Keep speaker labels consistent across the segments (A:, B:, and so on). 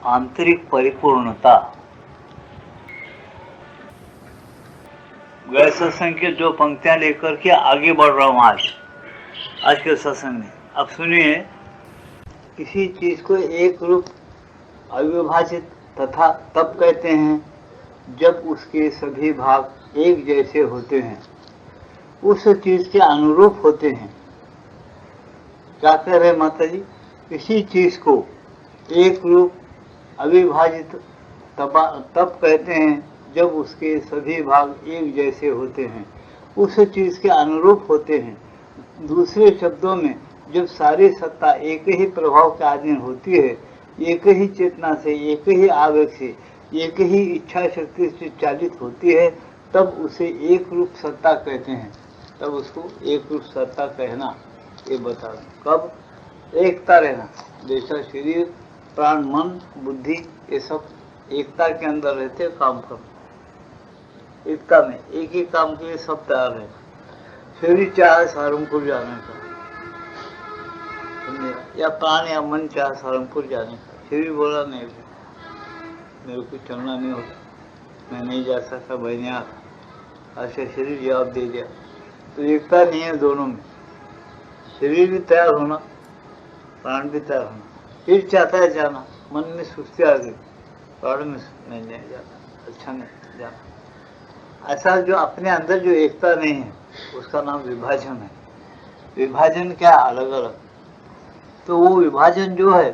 A: आंतरिक परिपूर्णता। गए सत्संग की जो पंक्तियां लेकर के आगे बढ़ रहा हूं आज के सत्संग में। अब सुनिए, किसी चीज को एक रूप अविभाजित तथा तब कहते हैं जब उसके सभी भाग एक जैसे होते हैं, उस चीज के अनुरूप होते हैं। क्या कह रहे माता जी? किसी चीज को एक रूप अविभाजित तब कहते हैं जब उसके सभी भाग एक जैसे होते हैं, उस चीज के अनुरूप होते हैं। दूसरे शब्दों में, जब सारी सत्ता एक ही प्रभाव के अधीन होती है, एक ही चेतना से, एक ही आवेग से, एक ही इच्छा शक्ति से चालित होती है, तब उसे एक रूप सत्ता कहते हैं। तब उसको एक रूप सत्ता कहना, ये बता रहे। कब एकता रहना, जैसा शरीर, प्राण, मन, बुद्धि, ये सब एकता के अंदर रहते काम करना। एकता में एक ही काम के लिए सब तैयार है। शरीर चाहे सहारनपुर जाने का, या प्राण या मन चाहे सहारनपुर जाने का, शरीर बोला नहीं, मेरे को चलना नहीं होता, मैं नहीं जा सकता, बहने ऐसे शरीर जवाब दे दिया। तो एकता नहीं है दोनों में। शरीर भी तैयार होना, प्राण भी तैयार होना। शरीर चाहता है जाना, मन में सुस्ती आ गई, प्राण में नहीं जाता, अच्छा नहीं जाना। ऐसा जो अपने अंदर जो एकता नहीं है, उसका नाम विभाजन है। विभाजन क्या? अलग अलग। तो वो विभाजन जो है,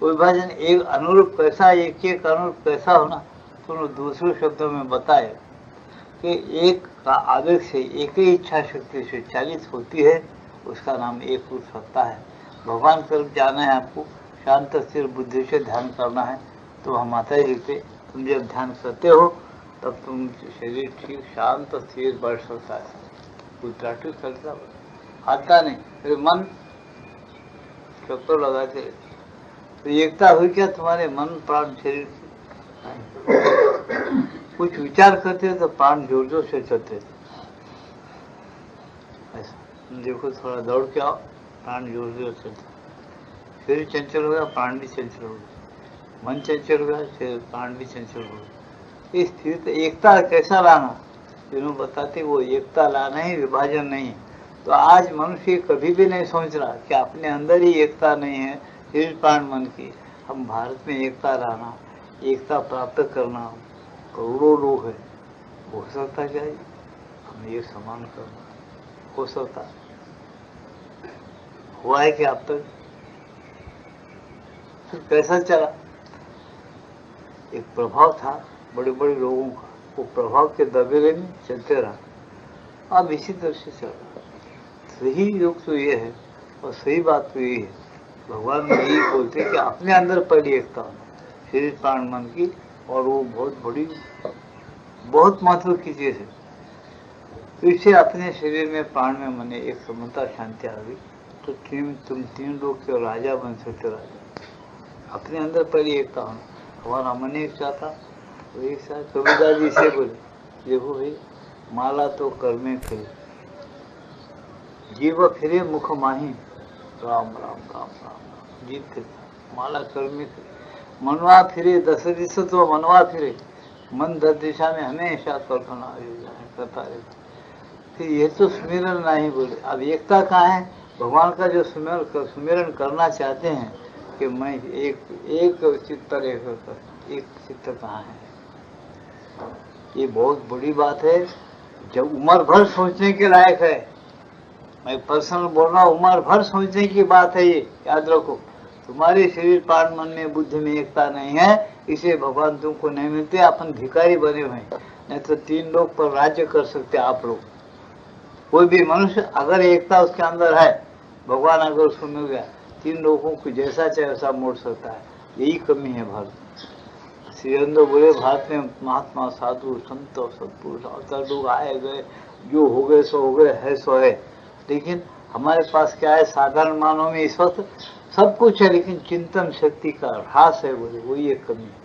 A: वो विभाजन एक अनुरूप कैसा, एक अनुरूप कैसा होना, तो दूसरे शब्दों में बताए कि एक का आवेग से, एक ही इच्छा शक्ति से चालित होती है, उसका नाम एक रूप सत्ता है। भगवान तरफ जाना है आपको, शांत स्थिर बुद्धि से ध्यान करना है। तो हम माता जी लिखते, तुम जब ध्यान करते हो तब तुम शरीर ठीक शांत स्थिर बैठ सकता है, उद्राटित करता आता नहीं, फिर मन चक्कर लगाते। तो एकता हुई क्या तुम्हारे मन प्राण शरीर से? कुछ विचार करते तो प्राण जोर जोर से चलते। ऐसा देखो, थोड़ा दौड़ के आओ, प्राण जोर जोर चलते। शरीर चंचल हो गया, प्राण भी चंचल हो गया, मन चंचल हो गया, शरीर प्राण भी चंचल हो गया। इस स्थिर एकता कैसा लाना, जिन्होंने बताते वो एकता लाना ही, विभाजन नहीं। तो आज मनुष्य कभी भी नहीं सोच रहा कि अपने अंदर ही एकता नहीं है, शरीर प्राण मन की। हम भारत में एकता लाना, एकता प्राप्त करना, करोड़ों लोग है, हो सकता क्या है? हमें ये समान करना हो सकता हुआ है कि अब तक? फिर कैसा चला? एक प्रभाव था बड़े बड़े लोगों का, वो प्रभाव के दबेले में चलते रहा। अब इसी तरह से चल रहा। सही योग तो ये है और सही बात तो ये है, भगवान यही बोलते कि अपने अंदर पहली एकता होना, शरीर प्राण मन की, और वो बहुत बड़ी, बहुत महत्व की चीज है। तो इससे अपने शरीर में, प्राण में, मन में एक समता शांति आ गई, तो तुम तीन लोग के राजा बन सकते। राजा अपने अंदर पहली एकता होना। हमारा मन एक चाहता, तो एक साथ कबीरदास जी से बोले, देखो भाई, माला तो कर में फिरे, जीव फिरे मुख माही, राम राम राम राम। जीव फिर माला कर में फिरे, मनवा फिरे दस दिशा, तो मनवा फिरे, मन 10 दिशा में हमेशा कल्पना करता रहता। फिर ये तो सुमिरन नहीं बोले। अब एकता कहाँ है? भगवान का जो सुमिरन करना चाहते हैं कि मैं एक चित्त एक चित्त कहाँ है? ये बहुत बड़ी बात है, जब उम्र भर सोचने के लायक है। मैं पर्सनल बोल रहा हूँ, उम्र भर सोचने की बात है ये, याद रखो। तुम्हारे शरीर प्राण मन में बुद्धि में एकता नहीं है, इसे भगवान तुमको नहीं मिलते। अपन भिखारी बने हुए, नहीं तो 3 लोग पर राज्य कर सकते आप लोग। कोई भी मनुष्य अगर एकता उसके अंदर है, भगवान अगर उसको मिल गया, 3 लोगों को जैसा चाहे वैसा मोड़ सकता है। यही कमी है भारत। श्री अरविंद बोले, भारत में महात्मा साधु संत और सत्पुरुष अवतार लोग आए गए, जो हो गए सो हो गए, है सो है। लेकिन हमारे पास क्या है? साधारण मानव में इस वक्त सब कुछ है, लेकिन चिंतन शक्ति का ह्रास है। बोले वही एक कमी है।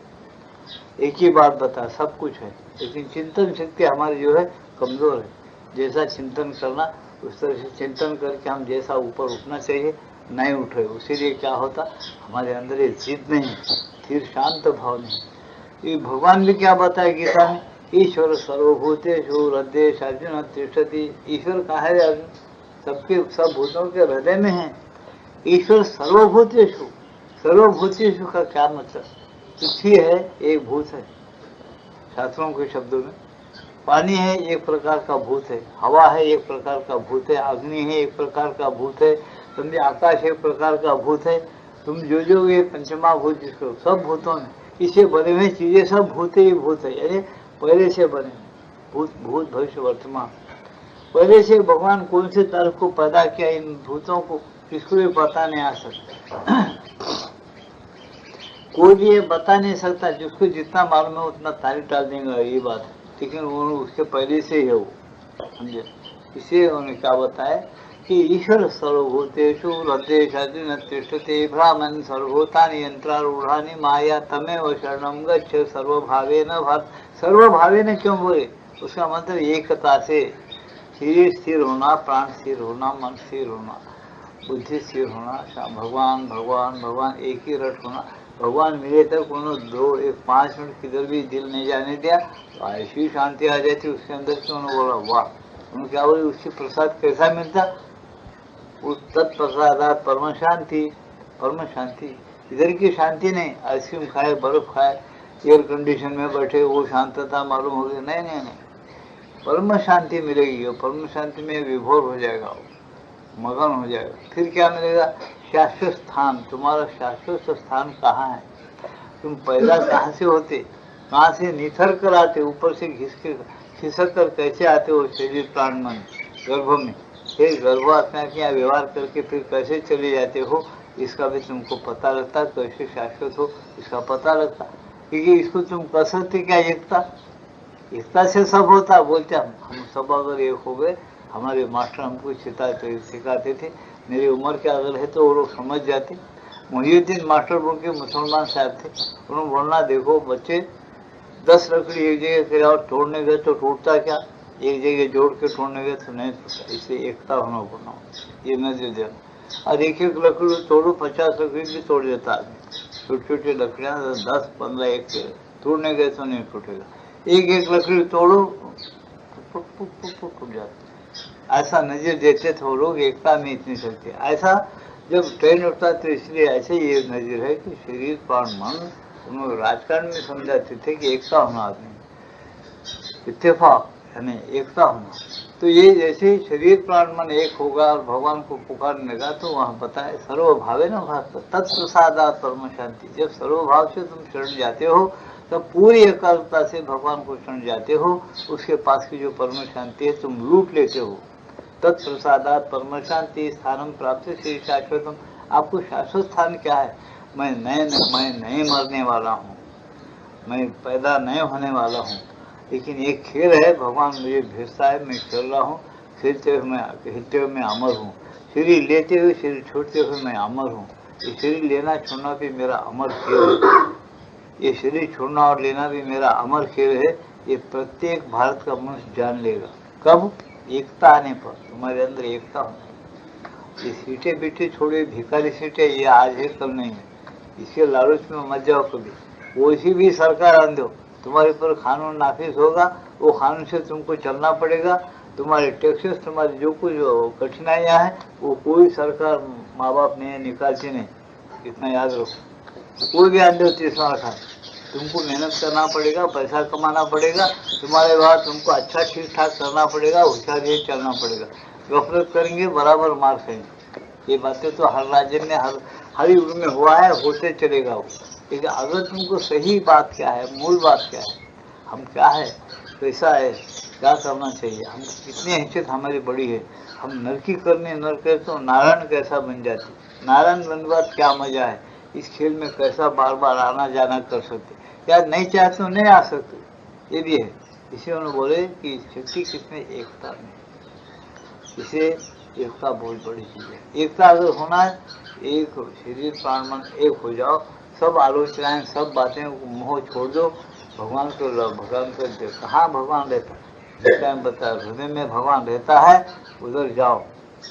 A: एक ही बात बता, सब कुछ है लेकिन चिंतन शक्ति हमारी जो है कमजोर है। जैसा चिंतन करना, उस तरह से चिंतन करके हम जैसा ऊपर उठना चाहिए, नहीं उठे। इसीलिए क्या होता, हमारे अंदर ये जिद नहीं है स्थिर शांत भाव नहीं। ये भगवान भी क्या बताया गीता में, ईश्वर सर्वभूतेषु हृदयेषु अर्जुन तिष्ठति। ईश्वर कहाँ है अर्जुन? सबके सब भूतों के हृदय में है। ईश्वर सर्वभूतेषु, सर्वभूतेषु का क्या मतलब? पृथ्वी है एक भूत है शास्त्रों के शब्दों में, पानी है एक प्रकार का भूत है, हवा है एक प्रकार का भूत है, अग्नि है एक प्रकार का भूत है, समझे, आकाश एक प्रकार का भूत है। तुम जो ये पंचमा भूत जिसको सब भूतों में इससे बने हुए चीजें सब भूत ही भूत है, यानी पहले से बने भूत, भूत भविष्य वर्तमान। पहले से भगवान कौन से तारीख को पैदा किया इन भूतों को किसको भी पता नहीं आ सकता। कोई भी ये बता नहीं सकता, जिसको जितना मालूम है उतना तारीफ डाल देंगे ये बात है, लेकिन वो उसके पहले से ही है वो, समझे। इसलिए उन्होंने क्या बताया कि ईश्वर सर्वभूतेषु हृदयेषु तिष्ठति ब्राह्मण सर्वभूतानि यंत्रारूढ़ानि माया तमेव शरणं गच्छ सर्वभावेन भारत। सर्वभावेन क्यों बोले? उसका मतलब एकता से, शरीर स्थिर होना, प्राण स्थिर होना, मन स्थिर होना, बुद्धि स्थिर होना, भगवान भगवान भगवान एक ही रट होना। भगवान मिले तक उन्होंने 5 मिनट किधर भी दिल नहीं जाने दिया, तो ऐसी शांति आ जाती उसके अंदर से। उन्होंने बोला वाह, उन्होंने क्या बोले, उससे प्रसाद कैसा मिलता? उस तत्प्रसादात परम शांति, परम शांति। इधर की शांति नहीं, आइसक्रीम खाए, बर्फ खाए, एयर कंडीशन में बैठे वो शांतता मालूम होगी, नहीं नहीं नहीं, परम शांति मिलेगी। और परम शांति में विभोर हो जाएगा, मगन हो जाएगा। फिर क्या मिलेगा? शाश्वत स्थान। तुम्हारा शाश्वत स्थान कहाँ है? तुम पैदा कहाँ से होते, कहाँ से निथर कर आते, ऊपर से खिसक कर कैसे आते हो शरीर प्राण मन गर्भ में, फिर गर्भावस्था के यहाँ व्यवहार करके फिर कैसे चले जाते हो, इसका भी तुमको पता लगता। कैसे शाश्वत हो इसका पता लगता, क्योंकि इसको तुम कर सकते क्या? एकता से सब होता। बोलते हम सब अगर एक हो गए, हमारे मास्टर हमको सिखाते थे, मेरी उम्र क्या अगर है तो वो लोग समझ जाते। मुहिउद्दीन मास्टर बोल के मुसलमान साहब थे, उन्होंने बोलना, देखो बच्चे 10 लकड़ी एक जगह से और तोड़ने गए तो टूटता क्या, एक जगह जोड़ के तोड़ने गए तो नहीं टूटता। इससे एकता होना पड़ना, ये नजर देना। और एक एक लकड़ी तोड़ो, 50 लकड़ी भी तोड़ देता आदमी। छोटी छोटी लकड़ियाँ 10, 15 एक तोड़ने गए तो नहीं टूटेगा, एक एक लकड़ी तोड़ो टूट जाता। ऐसा नजर देते थे वो लोग, एकता में इतनी शक्ति। ऐसा जब ट्रेन उठता तो इसलिए ऐसे ये नजर है कि शरीर प्राण मन, उन्होंने राजकारण में समझाते थे कि एकता होना आदमी, इत्तेफाक यानी एकता होना। तो ये जैसे शरीर प्राण मन एक होगा और भगवान को पुकारने लगा, तो वहाँ बताए सर्वभावे न भाव तत्प्रसादात परम शांति। जब सर्वभाव से तुम शरण जाते हो तब पूरी एकाग्रता से भगवान को शरण जाते हो, उसके पास की जो परम शांति है तुम लूट लेते हो। तत्प्रसादात परम शांति स्थानम प्राप्त श्री शाश्वतम। आपको शाश्वत स्थान क्या है? मैं नहीं मरने वाला हूँ, मैं पैदा नहीं होने वाला हूँ, लेकिन एक खेल है, भगवान मुझे भेजता है, मैं खेल रहा हूँ, खेलते हुए मैं अमर हूँ। शरीर लेते हुए शरीर छोड़ते हुए मैं अमर हूँ। ये शरीर लेना छोड़ना भी मेरा अमर खेल है, ये शरीर छोड़ना और लेना भी मेरा अमर खेल है। ये प्रत्येक भारत का मनुष्य जान लेगा। कब? एकता आने पर। तुम्हारे अंदर एकता होना। ये सीटें बीटे छोड़े, भिखारी सीटें, ये आज है कल नहीं है, इसके लालच में मत जाओ कभी। वैसी भी सरकार आन दो, तुम्हारे पर कानून नाफिज होगा, वो कानून से तुमको चलना पड़ेगा। तुम्हारे टैक्सेस, तुम्हारी जो कुछ कठिनाइयाँ हैं, वो कोई सरकार माँ बाप नहीं निकालती नहीं, इतना याद रखो। कोई भी आन दो तीसरा रखा, तुमको मेहनत करना पड़ेगा, पैसा कमाना पड़ेगा, तुम्हारे बाद तुमको अच्छा ठीक ठाक करना पड़ेगा, होशियारी चलना पड़ेगा। गफलत करेंगे बराबर मार खाएंगे। ये बातें तो हर राज्य में हर युग में हुआ है, होते चलेगा वो। लेकिन अगर तुमको सही बात क्या है, मूल बात क्या है, हम क्या है, कैसा है, क्या करना चाहिए, हम कितनी हैसियत हमारी बड़ी है, हम नर की करने नर करे तो नारायण कैसा बन जाते, नारायण बनने बाद क्या मजा है, इस खेल में कैसा बार बार आना जाना कर सकते, या नहीं चाहते तो नहीं आ सकते, ये भी है। इसे उन्होंने बोले कि शक्ति किसमें? एकता में। इसे एकता बहुत बड़ी चीज है। एकता अगर होना है, एक शरीर प्राण मन एक हो जाओ, सब आलोचनाएं सब बातें मोह छोड़ दो, भगवान को भगवान को कहाँ भगवान रहता है, बता हृदय में भगवान रहता है, उधर जाओ,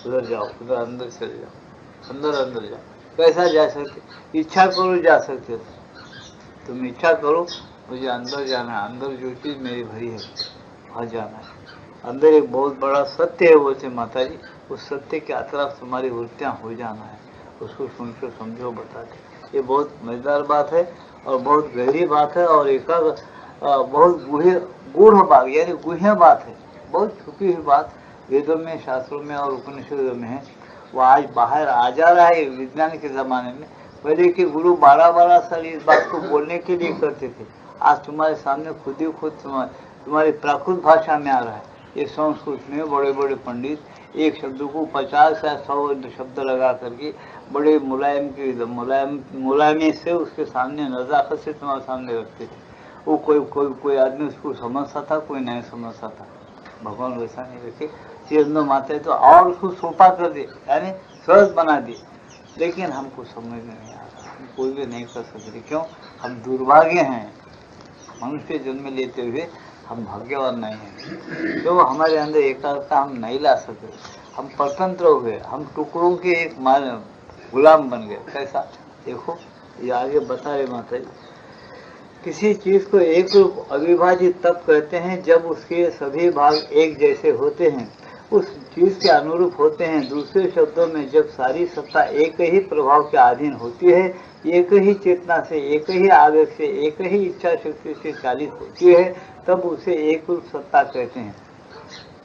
A: उधर अंदर चले जाओ, अंदर जाओ। कैसा जा सकते? इच्छा करो जा सकते हो, तुम इच्छा करो मुझे अंदर जाना है, अंदर जो चीज मेरी भरी है वहाँ जाना है। अंदर एक बहुत बड़ा सत्य है बोलते माता जी, उस सत्य के अतराफ तुम्हारी वृत्तियाँ हो जाना है, उसको सुनकर समझो बताते। ये बहुत मजेदार बात है और बहुत गहरी बात है और एक बहुत गूढ़ बात यानी गुह्य बात है, बहुत छुपी हुई बात वेदों में, शास्त्रों में और उपनिषदों में है। वो आज बाहर आ जा रहा है विज्ञान के जमाने में। पहले के गुरु 12-12 साल इस बात को बोलने के लिए करते थे, आज तुम्हारे सामने खुद ही खुद तुम्हारी प्राकृत भाषा में आ रहा है। ये संस्कृत में बड़े बड़े पंडित एक शब्द को 50 या 100 शब्द लगा करके बड़े मुलायमी से उसके सामने नजाकत से तुम्हारे सामने रखते थे। वो कोई आदमी उसको समझता था, कोई नहीं समझता था। भगवान वैसा नहीं रखे, चीजों माते तो और उसको सोपा कर दे यानी सहज बना दे, लेकिन हमको समझ में नहीं आ रहा, हम कोई भी नहीं कर सकते। क्यों? हम दुर्भाग्य हैं, मनुष्य जन्म लेते हुए हम भाग्यवान नहीं हैं। जो हमारे अंदर एकाग्रता हम नहीं ला सके, हम परतंत्र हो गए, हम टुकड़ों के एक गुलाम बन गए। कैसा? देखो ये आगे बता रहे माता जी, किसी चीज को एक रूप अविभाजित तब कहते हैं जब उसके सभी भाग एक जैसे होते हैं, उस चीज के अनुरूप होते हैं। दूसरे शब्दों में जब सारी सत्ता एक ही प्रभाव के अधीन होती है, एक ही चेतना से, एक ही आवेग से, एक ही इच्छा शक्ति से चालित होती है, तब उसे एक रूप सत्ता कहते हैं।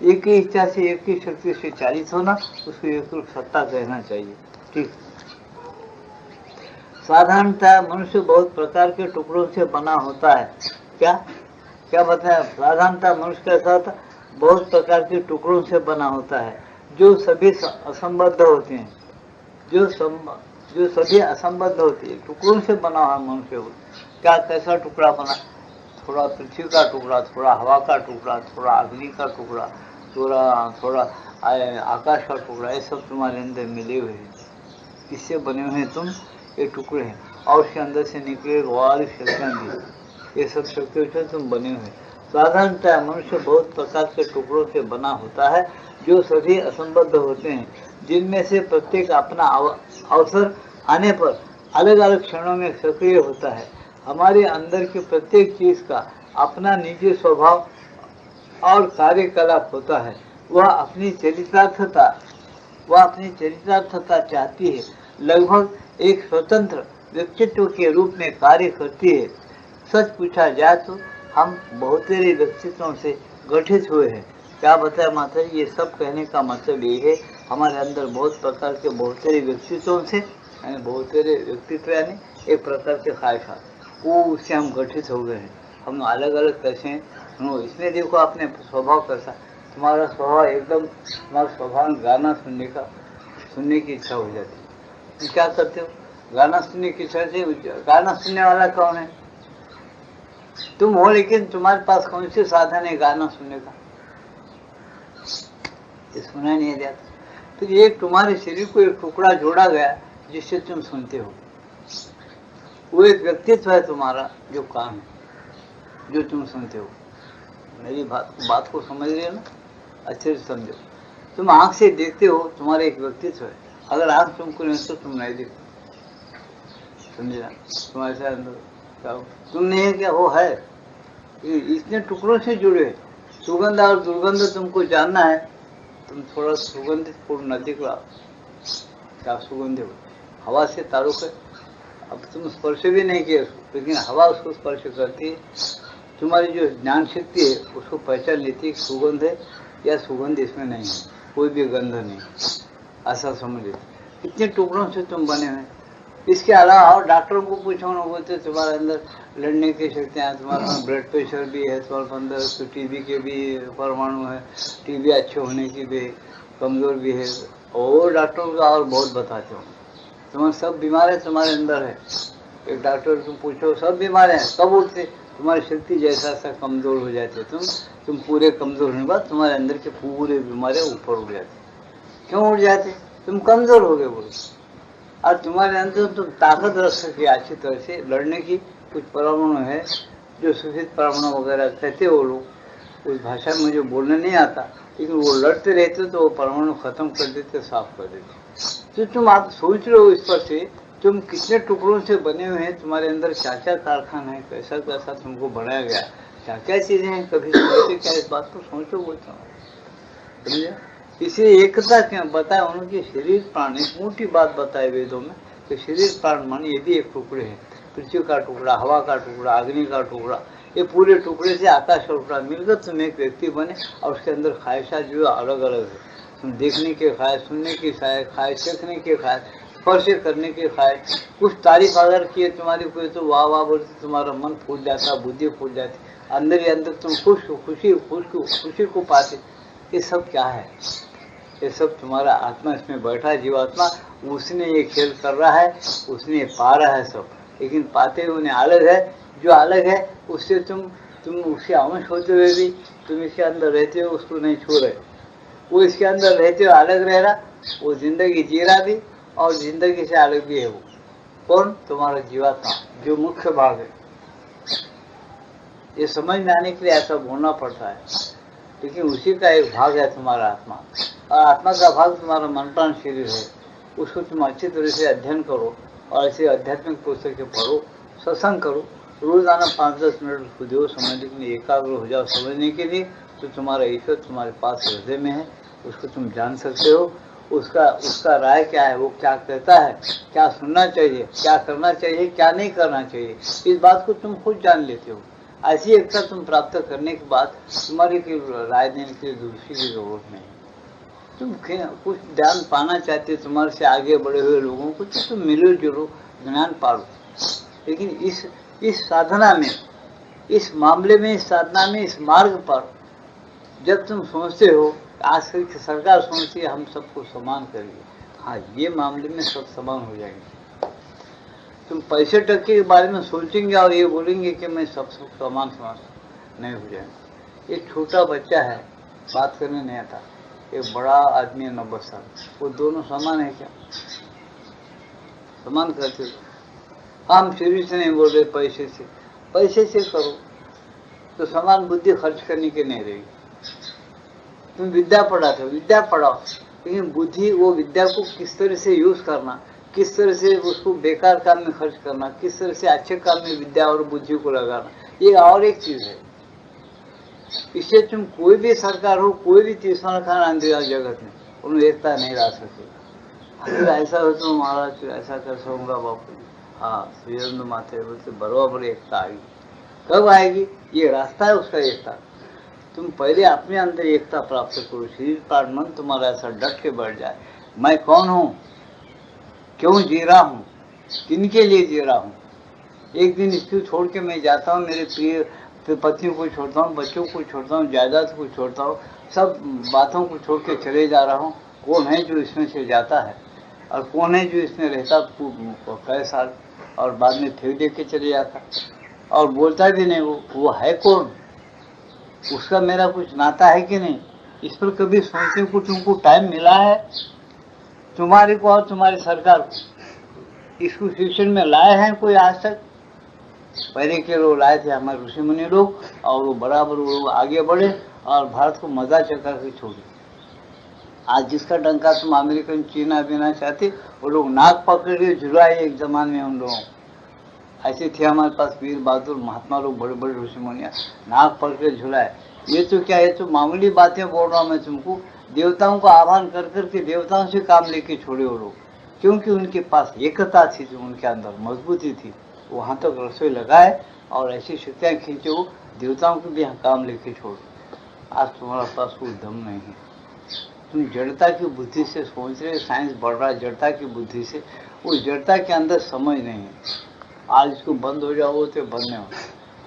A: एक ही इच्छा से, एक ही शक्ति से चालित होना, उसको एक रूप सत्ता कहना चाहिए। ठीक। साधारणतः मनुष्य बहुत प्रकार के टुकड़ों से बना होता है। क्या क्या बताया? साधारणतः मनुष्य कैसा होता? बहुत प्रकार के टुकड़ों से बना होता है, जो सभी असंबद्ध होते हैं, जो सभी असंबद्ध होती है। टुकड़ों से बना हुआ मनुष्य हो। क्या कैसा टुकड़ा बना? थोड़ा पृथ्वी का टुकड़ा, थोड़ा हवा का टुकड़ा, थोड़ा अग्नि का टुकड़ा, थोड़ा आकाश का टुकड़ा, ये सब तुम्हारे अंदर मिले हुए हैं। इससे बने हुए तुम ये टुकड़े हैं, और उसके अंदर से निकले वाली शक्तियाँ भी, ये सब शक्तियों से तुम बने हुए। साधारणतः मनुष्य बहुत प्रकार के टुकड़ों से बना होता है, जो सभी असंबद्ध होते हैं, जिनमें से प्रत्येक अपना अवसर आने पर अलग अलग क्षणों में सक्रिय होता है। हमारे अंदर की प्रत्येक चीज का अपना निजी स्वभाव और कार्यकलाप होता है। वह अपनी चरितार्थता चाहती है, लगभग एक स्वतंत्र व्यक्तित्व के रूप में कार्य करती है। सच पूछा जाए तो हम बहुतेरे व्यक्तित्वों से गठित हुए हैं। क्या बताया माता जी? ये सब कहने का मतलब ये है, हमारे अंदर बहुत प्रकार के बहुतेरे व्यक्तित्वों से, यानी बहुतेरे व्यक्तित्व यानी एक प्रकार के ख्वाहिशात, वो उससे हम गठित हो गए हैं। हम अलग अलग कैसे हैं? इसमें देखो अपने स्वभाव कैसा, तुम्हारा स्वभाव एकदम, तुम्हारा स्वभाव गाना सुनने की इच्छा हो जाती है। क्या करते हो? गाना सुनने की इच्छा से, गाना सुनने वाला कौन है? तुम हो, लेकिन तुम्हारे पास कौन से साधन है गाना सुनने का? ये सुना नहीं जाता। तो एक तुम्हारे शरीर को एक टुकड़ा जोड़ा गया जिससे तुम सुनते हो, वो एक व्यक्तित्व है तुम्हारा, जो काम है, जो तुम सुनते हो। मेरी बात को समझ रहे हो ना? अच्छे से समझो। तुम आंख से देखते हो, तुम्हारा एक व्यक्तित्व है। अगर आंख तुमको नहीं तो तुम नहीं देखो, समझे ना? तुम्हारे साथ अंदर तुम नहीं है क्या? वो है। इतने टुकड़ों से जुड़े। सुगंध और दुर्गंध तुमको जानना है, तुम थोड़ा सुगंधित फूल नदी को क्या सुगंध हो, हवा से ताल्लुक है। अब तुम स्पर्श भी नहीं किया उसको, लेकिन हवा उसको स्पर्श करती है। तुम्हारी जो ज्ञान शक्ति है उसको पहचान लेती है सुगंध है या सुगंध इसमें नहीं है, कोई भी गंध नहीं, ऐसा समझ लेते। इतने टुकड़ों से तुम बने हुए। इसके अलावा और डॉक्टरों को पूछो ना, बोलते तुम्हारे अंदर लड़ने की शक्तियाँ, तुम्हारे पास ब्लड प्रेशर भी है, तुम्हारे अंदर तो टीबी के भी परमाणु है, टीबी अच्छे होने की भी, कमजोर भी है। और डॉक्टरों को और बहुत बताते हो, तुम्हारे सब बीमारियाँ तुम्हारे अंदर है। एक डॉक्टर तुम पूछो, सब बीमारियाँ कब उठते? तुम्हारी शक्ति जैसा सा कमजोर हो जाते, तुम पूरे कमजोर होने के बाद तुम्हारे अंदर के पूरे बीमारियाँ ऊपर उठ जाती। क्यों उठ जाते? तुम कमजोर हो गए बोलो। और तुम्हारे अंदर तुम ताकत रख सके अच्छी तरह से लड़ने की। कुछ परमाणु है जो सूचित परमाणु वगैरह कहते हो लोग, उस भाषा में मुझे बोलने नहीं आता, लेकिन वो लड़ते रहते तो वो परमाणु खत्म कर देते, साफ कर देते। तो तुम आप सोच रहे हो इस पर से, तुम कितने टुकड़ों से बने हुए हैं, तुम्हारे अंदर क्या क्या कारखाना है, कैसा कैसा तुमको बनाया गया, क्या क्या चीजें हैं, कभी सोचे क्या इस बात को सोचो बोलता हूँ, समझे। इसलिए एकता क्या बताया उनके शरीर प्राण, एक मोटी बात बताए वेदों में कि शरीर प्राण मान ये भी एक टुकड़े हैं, पृथ्वी का टुकड़ा, हवा का टुकड़ा, अग्नि का टुकड़ा, ये पूरे टुकड़े से आकाश का टुकड़ा मिलकर तुम एक व्यक्ति बने। और उसके अंदर ख्वाहिशात जो अलग अलग है, तुम देखने की ख्वाहिश, सुनने की ख्वाहिश, सीखने की ख्वाहिश, स्पर्श करने की ख्वाहिश, कुछ तारीफ अगर किए तुम्हारी कोई तो वाह वाह बोलते तुम्हारा मन फूल जाता, बुद्धि फूल जाती, अंदर ही अंदर तुम खुशी को पाते। ये सब क्या है, ये सब तुम्हारा आत्मा इसमें बैठा है, जीवात्मा, उसने ये खेल कर रहा है, उसने पा रहा है सब, लेकिन पाते हुए उन्हें अलग है। जो अलग है उससे तुम उसके अंश होते हुए भी तुम इसके अंदर रहते हो, उसको नहीं छू रहे। वो इसके अंदर रहते हो अलग रह रहा, वो जिंदगी जी रहा भी और जिंदगी से अलग भी है। वो कौन? तुम्हारा जीवात्मा, जो मुख्य भाग है। ये समझ में आने के लिए ऐसा बोलना पड़ता है, लेकिन उसी का एक भाग है तुम्हारा आत्मा, और आत्मा का भाग तुम्हारा मन प्राण शरीर है। उसको तुम अच्छी तरह से अध्ययन करो और ऐसे आध्यात्मिक पुस्तकें पढ़ो, सत्संग करो, रोजाना 5-10 मिनट उसको दो समझने के लिए, एकाग्र हो जाओ समझने के लिए। तो तुम्हारा ईश्वर तुम्हारे पास हृदय में है, उसको तुम जान सकते हो। उसका राय क्या है, वो क्या कहता है, क्या सुनना चाहिए, क्या करना चाहिए, क्या नहीं करना चाहिए, इस बात को तुम खुद जान लेते हो। ऐसी एकता तुम प्राप्त करने के बाद तुम्हारी की राय देने के लिए दूसरी की जरूरत नहीं। तुम कुछ ज्ञान पाना चाहते हो तुम्हारे से आगे बढ़े हुए लोगों को, तो तुम मिलो जुलो, ज्ञान पालो। लेकिन इस साधना में, इस मामले में, इस साधना में, इस मार्ग पर जब तुम सोचते हो, आज कल की सरकार सोचती है हम सबको समान करिए, हाँ ये मामले में सब समान हो जाएंगे। तुम पैसे टके के बारे में सोचेंगे और ये बोलेंगे कि मैं सबसे समान नहीं हो जाएंगे। एक छोटा बच्चा है, बात करने नहीं आता, एक बड़ा आदमी है 90 साल, वो दोनों समान है क्या? समान करते हो। हम शरीर से नहीं बोल रहे, पैसे से करो तो समान बुद्धि खर्च करने की नहीं रहेगी। तुम विद्या पढ़ाते हो, विद्या पढ़ाओ, लेकिन बुद्धि, वो विद्या को किस तरह से यूज करना, किस तरह से उसको बेकार काम में खर्च करना, किस तरह से अच्छे काम में विद्या और बुद्धि को लगाना, ये और एक चीज है। इससे तुम कोई भी सरकार हो, कोई भी तीसरा खान आंदोलन जगत में, उन्हें एकता नहीं ला सकते। अगर ऐसा हो तो महाराज ऐसा कर सकूंगा बापू, हाँ सुरेंद्र माथे बोलते बराबर एकता आएगी। कब आएगी? ये रास्ता है उसका एकता। तुम पहले अपने अंदर एकता प्राप्त करो, शरीर प्राण मन तुम्हारा ऐसा डट के बढ़ जाए, मैं कौन हूँ, क्यों जी रहा हूँ, किनके लिए जी रहा हूँ। एक दिन इसको छोड़ के मैं जाता हूँ, मेरे प्रिय पत्नी को छोड़ता हूँ, बच्चों को छोड़ता हूँ, जायदाद को छोड़ता हूँ, सब बातों को छोड़ के चले जा रहा हूँ। कौन है जो इसमें से जाता है, और कौन है जो इसमें रहता कई साल और बाद में फेंक दे के चले जाता और बोलता भी नहीं। वो है कौन, उसका मेरा कुछ नाता है कि नहीं, इस पर कभी सोचने को तुमको टाइम मिला है? तुम्हारे को और तुम्हारी सरकार को इसको शिक्षण में लाए हैं कोई आज तक? पहले के लोग लाए थे, हमारे ऋषि मुनि लोग, और वो बराबर वो लोग आगे बढ़े और भारत को मजा चक्कर के छोड़े। आज जिसका डंका तुम अमेरिकन चीना बिना चाहते, वो लोग नाक पकड़ के झुलाए एक जमाने में उन लोगों। ऐसे थे हमारे पास वीर बहादुर महात्मा लोग, बड़े बड़े ऋषि मुनिया, नाक पकड़ के झुलाए। ये तो क्या है, तो मामूली बातें बोल रहा हूँ मैं तुमको। देवताओं का आह्वान कर करके देवताओं से काम लेके छोड़े वो लोग, क्योंकि उनके पास एकता थी, जो उनके अंदर मजबूती थी। वहां तक रसोई लगाए और ऐसी शक्तियां खींचे, वो देवताओं को भी यहाँ काम लेके छोड़ो। आज तुम्हारा पास कोई दम नहीं है, तुम जड़ता की बुद्धि से सोच रहे, साइंस बढ़ रहा है जड़ता की बुद्धि से, वो जड़ता के अंदर समझ नहीं है। आज इसको बंद हो जाओ तो बंद नहीं हो,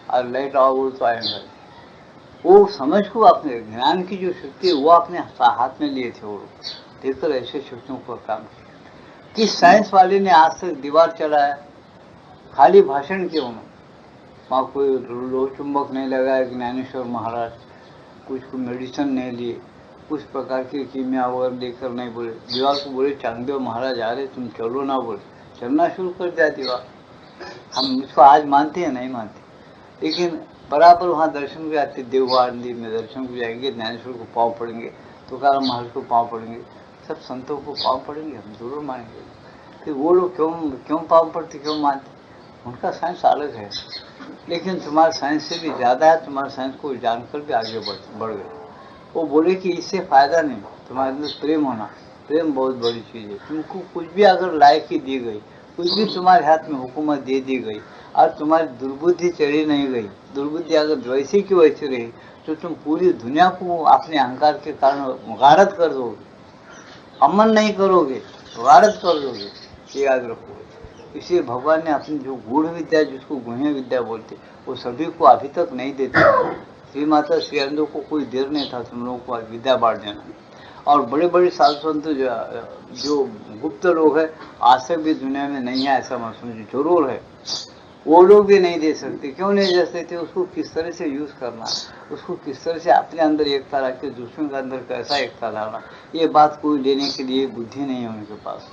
A: और लाइट आओ तो आएंगे। वो समझ को अपने ज्ञान की जो शक्ति है वो अपने हाथ में लिए थे वो लोग, देखकर ऐसे शक्तियों पर काम किया। किस साइंस वाले ने आज तक दीवार चलाया? खाली भाषण किया उन्होंने, वहाँ कोई लोह चुंबक नहीं लगाया ज्ञानेश्वर महाराज, कुछ मेडिसिन नहीं लिए, कुछ प्रकार की कीमिया वगैरह लेकर नहीं बोले। दीवार को बोले चांगदेव महाराज आ रहे, तुम चलो ना, बोले चलना शुरू कर दिया दीवार। हम इसको आज मानते हैं नहीं मानते, लेकिन बराबर वहाँ दर्शन को आते। देववाड़ी में दर्शन को जाएंगे, ज्ञानेश्वर को पाँव पड़ेंगे, तुकाराम महाराज को पाँव पड़ेंगे, सब संतों को पाँव पड़ेंगे, हम जरूर मानेंगे। कि वो लोग क्यों पाप पड़ते, क्यों मानते, उनका साइंस अलग है। लेकिन तुम्हारा साइंस से भी ज़्यादा है, तुम्हारा साइंस को जानकर भी आगे बढ़ गए। वो बोले कि इससे फायदा नहीं, तुम्हारे अंदर प्रेम होना, प्रेम बहुत बड़ी चीज़ है। तुमको कुछ भी अगर लायकी दी गई, कुछ भी तुम्हारे हाथ में हुकूमत दे दी गई और तुम्हारी दुर्बुद्धि चली नहीं गई, दुर्बुद्धि अगर वैसी की वैसी रही, तो तुम पूरी दुनिया को अपने अहंकार के कारण गारत कर दोगे, अमन नहीं करोगे, गारत कर दोगे, ये याद रखोगे। इसलिए भगवान ने अपनी जो गूढ़ विद्या, जिसको गुह्य विद्या बोलते, वो सभी को अभी तक नहीं देते। श्री माता श्री अरविंदो को कोई देर नहीं था तुम लोगों को विद्या बांट देना। और बड़े बड़े साधु संत जो गुप्त लोग हैं, आज तक भी दुनिया में नहीं है ऐसा मत समझो, जरूर है, वो लोग भी नहीं दे सकते। क्यों नहीं दे सकते? उसको किस तरह से यूज करना, उसको किस तरह से अपने अंदर एकता रख के दूसरों के अंदर कैसा एकता लाना, ये बात कोई लेने के लिए बुद्धि नहीं है उनके पास।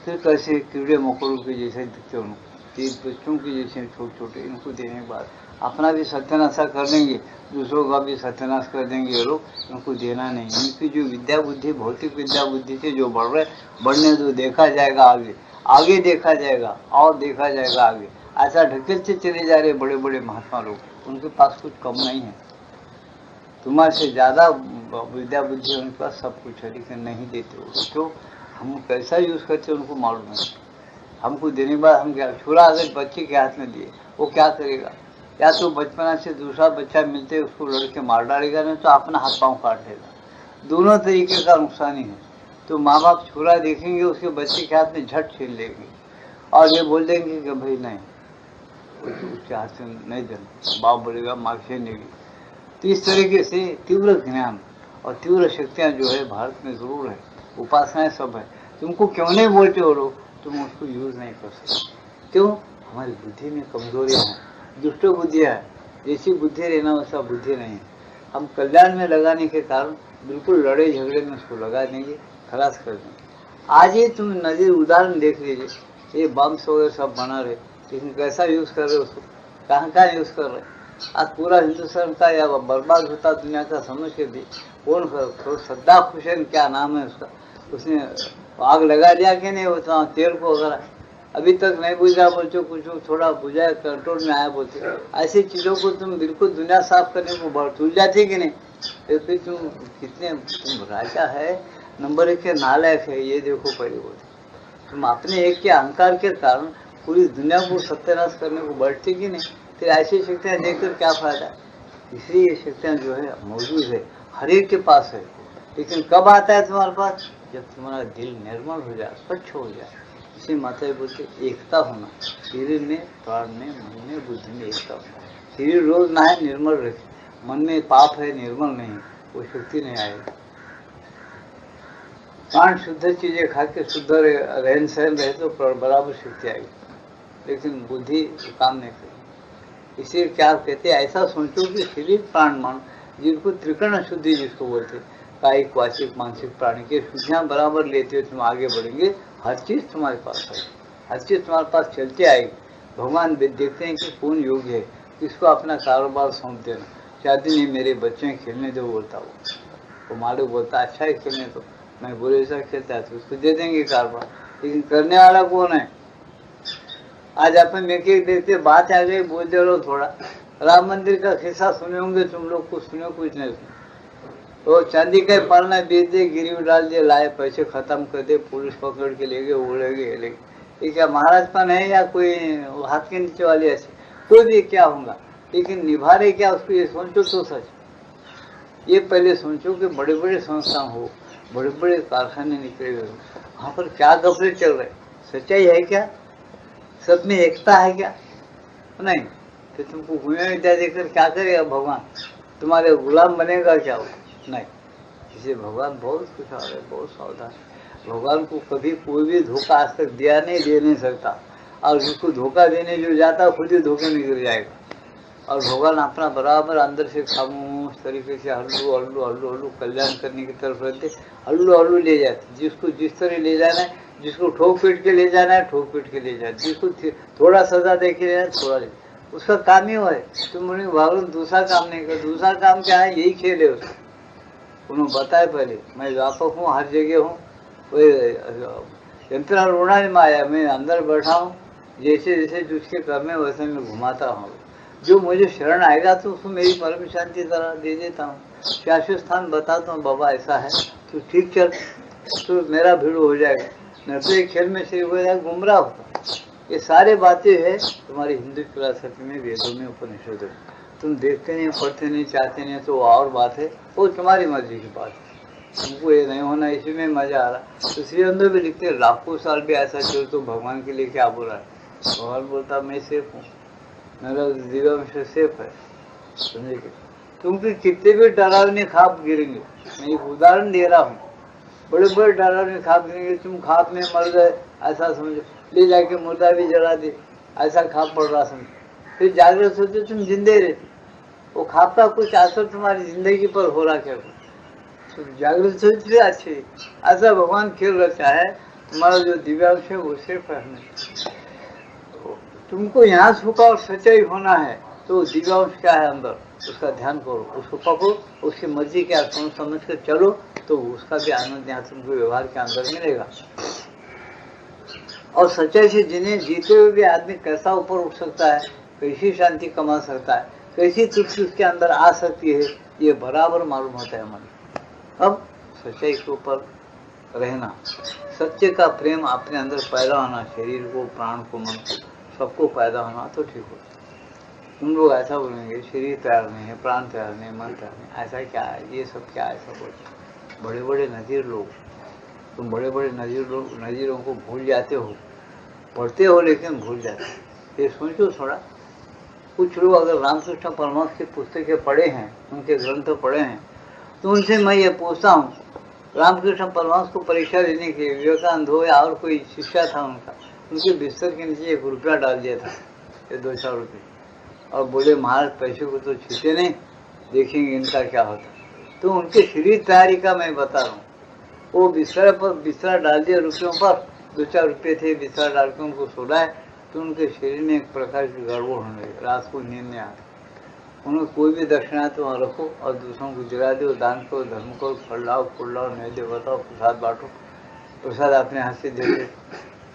A: फिर कैसे कीड़े मकोड़ों के जैसे दिखते उनको, तीन बच्चों के जैसे छोटे छोटे, इनको देने के बाद अपना भी सत्यानाश कर देंगे, दूसरों का भी सत्यानाश कर देंगे ये लोग, इनको देना नहीं। इनकी जो विद्या बुद्धि, भौतिक विद्या बुद्धि से जो बढ़ने दो, देखा जाएगा आगे, आगे देखा जाएगा और देखा जाएगा आगे। ऐसा ढकेलते चले जा रहे बड़े बड़े महात्मा लोग, उनके पास कुछ कम नहीं है, तुम्हारे से ज्यादा विद्या बुद्धि उनके पास सब कुछ है, लेकिन नहीं देते वो। तो हम कैसा यूज करते उनको मालूम है। हमको देने के बाद हम क्या, छुरा अगर बच्चे के हाथ में दिए, वो क्या करेगा? या तो बचपना से दूसरा बच्चा मिलते उसको लड़के मार डालेगा, नहीं तो अपना हाथ पांव काट देगा। दोनों तरीके का नुकसान ही है। तो माँ बाप छुरा देखेंगे उसके बच्चे के हाथ में, झट छीन लेंगे और ये बोल देंगे कि भाई नहीं, उसके हाथ से नहीं देना, बाप बोलेगा माँ छीनेगी। तो इस तरीके से तीव्र ज्ञान और तीव्र शक्तियाँ जो है भारत में जरूर है, उपासनाएं सब है। तुमको क्यों नहीं बोलते हो लोग, तुम उसको यूज नहीं कर सकते। क्यों? हमारी बुद्धि में कमजोरियां हैं, दुष्ट बुद्धियां है। जैसी बुद्धि रहना वैसा बुद्धि नहीं है। हम कल्याण में लगाने के कारण बिल्कुल लड़े झगड़े में उसको लगा देंगे, खलास कर देंगे। आज ही तुम नजर उदाहरण देख लीजिए, ये बम्स वगैरह सब बना रहे, लेकिन कैसा यूज कर रहे उसको, कहाँ यूज कर रहे। आज पूरा हिंदुस्तान का या बर्बाद होता दुनिया का समझ के भी कौन कर, सद्दाम हुसैन क्या नाम है उसका, उसने आग लगा दिया कि नहीं वो तेल को वगैरह, अभी तक नहीं बुझा बोलते, कुछ थोड़ा बुझाया, कंट्रोल में आया बोलते। ऐसी चीजों को तुम बिल्कुल दुनिया साफ करने को भूल जाते कि नहीं? तो फिर तुम कितने, तुम राजा है, नंबर 1 के नालायक है, ये देखो पहले बोलते। तुम अपने एक के अहंकार के कारण पूरी दुनिया को सत्यानाश करने को बढ़ते कि नहीं? फिर ऐसी शक्तियाँ देखकर क्या फायदा? इसलिए ये शक्तियाँ जो है मौजूद है, हर एक के पास है। लेकिन कब आता है तुम्हारे पास? जब तुम्हारा दिल निर्मल हो जाए, स्वच्छ हो जाए। इसी माता बोलते एकता होना, शरीर में, प्राण में, मन में, बुद्धि में एकता होना। शरीर रोज नहाए, निर्मल रखे, मन में पाप है, निर्मल नहीं, वो शक्ति नहीं आएगी। प्राण शुद्ध चीजें खा के शुद्ध रहन सहन रहे तो बराबर शक्ति आएगी, लेकिन बुद्धि काम नहीं करेगी। इसीलिए क्या कहते हैं, ऐसा सोचो कि शरीर प्राण मन, जिनको त्रिकर्ण शुद्धि जिसको बोलते, कायिक वाचिक मानसिक प्राणी के शुद्धियाँ बराबर लेते हुए तुम आगे बढ़ेंगे। हर चीज तुम्हारे पास है, हर चीज तुम्हारे पास चलती आएगी। भगवान देखते हैं कि कौन योग्य है, किसको अपना कारोबार सौंप देना। शादी नहीं, मेरे बच्चे खेलने दो बोलता वो मालिक बोलता अच्छा है खेलने दो, मैं बुरे ऐसा खेलता है तो उसको दे देंगे कारोबार, लेकिन करने वाला कौन है? आज अपन एक देखते बात आ गई, बोलते रहो थोड़ा। राम मंदिर का किस्सा सुने होंगे तुम लोग, कुछ सुने कुछ नहीं सुने। तो चांदी का पालना बेच दे, गिरवी डाल दे, लाए पैसे खत्म कर दे, पुलिस पकड़ के ले गए, उड़ेगे। ये क्या महाराज पान है या कोई हाथ के नीचे वाले ऐसे? कोई भी क्या होगा, लेकिन निभा रहे क्या उसको, ये सोचो तो सच। ये पहले सोचो कि बड़े बड़े संस्थान हो, बड़े बड़े कारखाने निकले हुए, वहाँ पर क्या गफले चल रहे, सच्चाई है क्या? सब में एकता है क्या? नहीं। तो तुमको गुणा विद्या देकर क्या करेगा भगवान? तुम्हारे गुलाम बनेगा क्या? नहीं। इसलिए भगवान बहुत कुछ आ रहा है, बहुत सावधान। भगवान को कभी कोई भी धोखा आज तक दिया नहीं, दे नहीं सकता, और जिसको धोखा देने जो जाता खुद ही धोखे में गिर जाएगा। और भगवान अपना बराबर अंदर से खामोश तरीके से हल्लू हल्लू हल्लू हल्लू कल्याण करने की तरफ रहते, हल्लू हल्लू ले जाते। जिसको जिस तरह ले जाना है, जिसको ठोक पीट के ले जाना है ठोक पीट के ले जाना, जिसको थोड़ा सजा दे के लेना है थोड़ा ले, उसका काम ही वो है। तुम बोले भगवान दूसरा काम नहीं कर, दूसरा काम क्या है? यही खेल है उसका। उन्होंने बताया पहले, मैं व्यापक हूँ, हर जगह हूँ, यंत्रणा रोना नहीं माया, मैं अंदर बैठा हूँ, जैसे जैसे जिसके कर्म है वैसे मैं घुमाता हूँ। जो मुझे शरण आएगा तो उसको मेरी परम शांति तरह दे देता हूँ, शाश्वत स्थान बताता हूँ। बाबा ऐसा है तो ठीक चल, तो मेरा भीड़ हो जाएगा, नहीं तो एक खेल में से हो जाएगा, गुमराह होता। ये सारे बातें है तुम्हारी हिंदू फिलॉसफी में, वेदों में, उपनिषदों में। तुम देखते नहीं, पढ़ते नहीं, चाहते नहीं तो और बात है, वो तुम्हारी मर्जी की बात है। तुमको ये नहीं होना, इसी में मजा आ रहा। तो श्री अंदर भी लिखते हैं लाखों साल भी ऐसा चल तो भगवान के लिए क्या बोला है। भगवान बोलता मैं सेफ हूँ, मेरा दिव्यांश सेफ है, समझे। तुम भी कितने भी डरावने खाप गिरेंगे, मैं एक उदाहरण दे रहा हूँ, बड़े बड़े डरावने खाप गिरेंगे, तुम खाप में मर गए ऐसा समझो, ले जाके मुर्दा भी जला दे, ऐसा खाप पड़ रहा समझो, फिर जागृत होते तुम जिंदे रहते। वो खाप का कुछ असर तुम्हारी जिंदगी पर हो रहा क्या, तो जागृत सोच भी अच्छी। ऐसा भगवान खेल रचा है, तुम्हारा जो दिव्यांश है वो सिर्फ है। तुमको यहाँ सुख और सच्चाई होना है तो दिव्यांश क्या है अंदर, उसका ध्यान करो, उसको पकड़ो, उसकी मर्जी क्या समझ कर चलो, तो उसका भी आनंद यहाँ तुमको व्यवहार के अंदर मिलेगा। और सच्चाई से जिन्हें जीते हुए भी आदमी कैसा ऊपर उठ सकता है, कैसी शांति कमा सकता है, कैसी तृप्ति उसके अंदर आ सकती है, ये बराबर मालूम होता है हमें। अब सच्चाई के ऊपर रहना, सत्य का प्रेम अपने अंदर पैदा होना, शरीर को, प्राण को, मन को, सबको पैदा होना तो ठीक हो। तुम लोग ऐसा बोलेंगे शरीर तैयार नहीं है, प्राण तैयार नहीं, मन तैयार नहीं, ऐसा क्या है, ये सब क्या है, सब बोलते। बड़े बड़े नजीर लोग, तुम बड़े बड़े नजीरों को भूल जाते हो, पढ़ते हो लेकिन भूल जाते हो। ये सोचो थोड़ा, कुछ लोग अगर रामकृष्ण परमहंस की पुस्तकें पढ़े हैं, उनके ग्रंथ पढ़े हैं, तो उनसे मैं ये पूछता हूँ, रामकृष्ण परमहंस को परीक्षा देने के लिए विवेकानंद हो या और कोई शिष्य था उनका, उनके बिस्तर के नीचे 1 रुपया डाल दिया था, ये 2-4 रुपये, और बोले महाराज पैसे को तो छूटे नहीं, देखेंगे इनका क्या होता। तो उनके शरीर तैयारी का मैं बता रहा हूँ, वो बिस्तर पर बिस्तर डाल दिया रुपयों पर, 2-4 रुपये थे, बिस्तर डाल के उनको सोना है, तो उनके शरीर में एक प्रकार की गड़बड़ होने लगी, रात को नींद नहीं आती। उन्हें कोई भी दक्षिणा तो वहाँ रखो और दूसरों को जला दो, दान करो, धर्म करो, फल लाओ, फूल लाओ, नैवेद्य बताओ, प्रसाद बांटो, प्रसाद अपने हाथ से दे दो,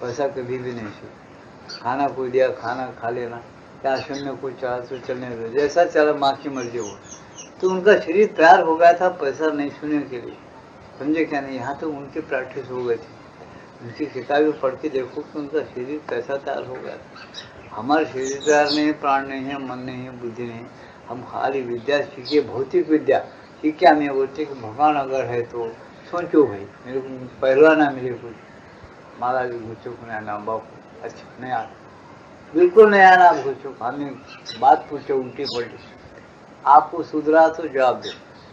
A: पैसा कभी भी नहीं चाहिए। खाना कोई दिया, खाना खा लेना, या आश्रम में कोई चला तो चलने दो, जैसा चला माँ की मर्जी हो। तो उनका शरीर तैयार हो गया था पैसा नहीं छूने के लिए, समझे क्या नहीं। यहाँ तो उनकी प्रैक्टिस हो गई थी, उनकी किताबें पढ़ के देखो कि उनका शरीर कैसा तैयार हो गया था। हमारा शरीर तैयार नहीं है, प्राण नहीं है, मन नहीं है, बुद्धि नहीं है, हम खाली विद्या सीखिए, भौतिक विद्या सीखे। हम ये बोलते कि भगवान अगर है तो सोचो भाई, मेरे को पहलवा ना मिले कुछ, माला भी घुसो को नहीं आना, बापू अच्छा नहीं आना, बिल्कुल नहीं आना घुसो। हमें बात पूछो उल्टी पलटी, आपको सुधरा तो जवाब दो,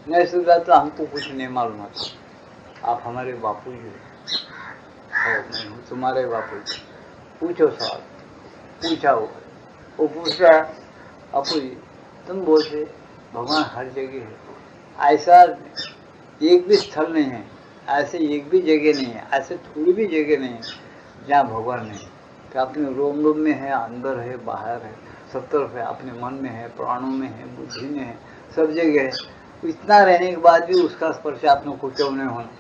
A: नहीं सुधरा तो हमको कुछ नहीं मालूम आता। आप हमारे बापू जी हो, मैं हूँ तुम्हारे बापू जी, पूछो सवाल। पूछा वो पूछ रहा बापू जी तुम बोलते भगवान हर जगह है, ऐसा एक भी स्थल नहीं है, ऐसे एक भी जगह नहीं है, ऐसे थोड़ी भी जगह नहीं है जहाँ भगवान नहीं। तो अपने रोम रोम में है, अंदर है, बाहर है, सब तरफ है, अपने मन में है, प्राणों में है, बुद्धि में है, सब जगह है। इतना रहने के बाद भी उसका स्पर्श आपने को क्यों नहीं होना,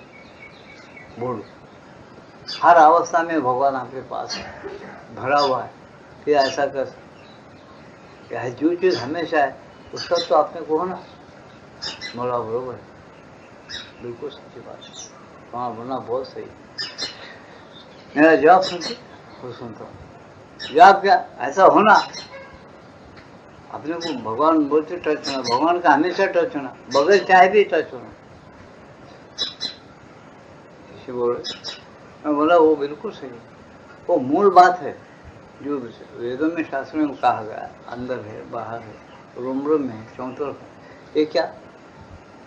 A: बोलो। हर अवस्था में भगवान आपके पास है, भरा हुआ है, फिर ऐसा कर है जो चीज हमेशा है उसका तो आपने को होना। बोला बरोबर है, बिल्कुल सच्ची बात है, वहाँ बोलना बहुत सही। मेरा जवाब सुनते वो सुनता हूँ, जवाब क्या ऐसा होना। अपने को भगवान बोलते टच होना, भगवान का हमेशा टच होना, बगैर चाहे भी टच होना। मैं बोला वो बिल्कुल सही है, वो मूल बात है जो वेदों में शास्त्रों में कहा गया, अंदर है, बाहर है, रोम रोम में है, चौतरफ है। ये क्या,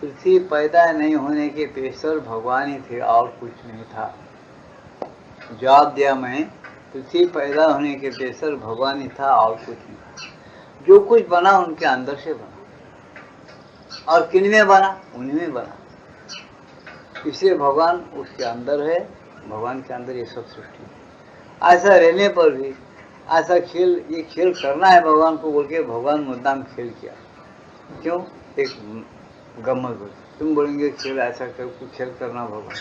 A: पृथ्वी पैदा नहीं होने के पेशर भगवान ही थे और कुछ नहीं था। जवाब दिया मैं, पृथ्वी पैदा होने के पेशर भगवान ही था और कुछ नहीं था। जो कुछ बना उनके अंदर से बना, और किन में बना, उन्हीं में बना। इसलिए भगवान उसके अंदर है, भगवान के अंदर ये सब सृष्टि है। ऐसा रहने पर भी ऐसा खेल, ये खेल करना है भगवान को बोल के भगवान मुद्दाम खेल किया। क्यों, एक गम्मत बोल, तुम बोलेंगे खेल ऐसा कर, कुछ खेल करना भगवान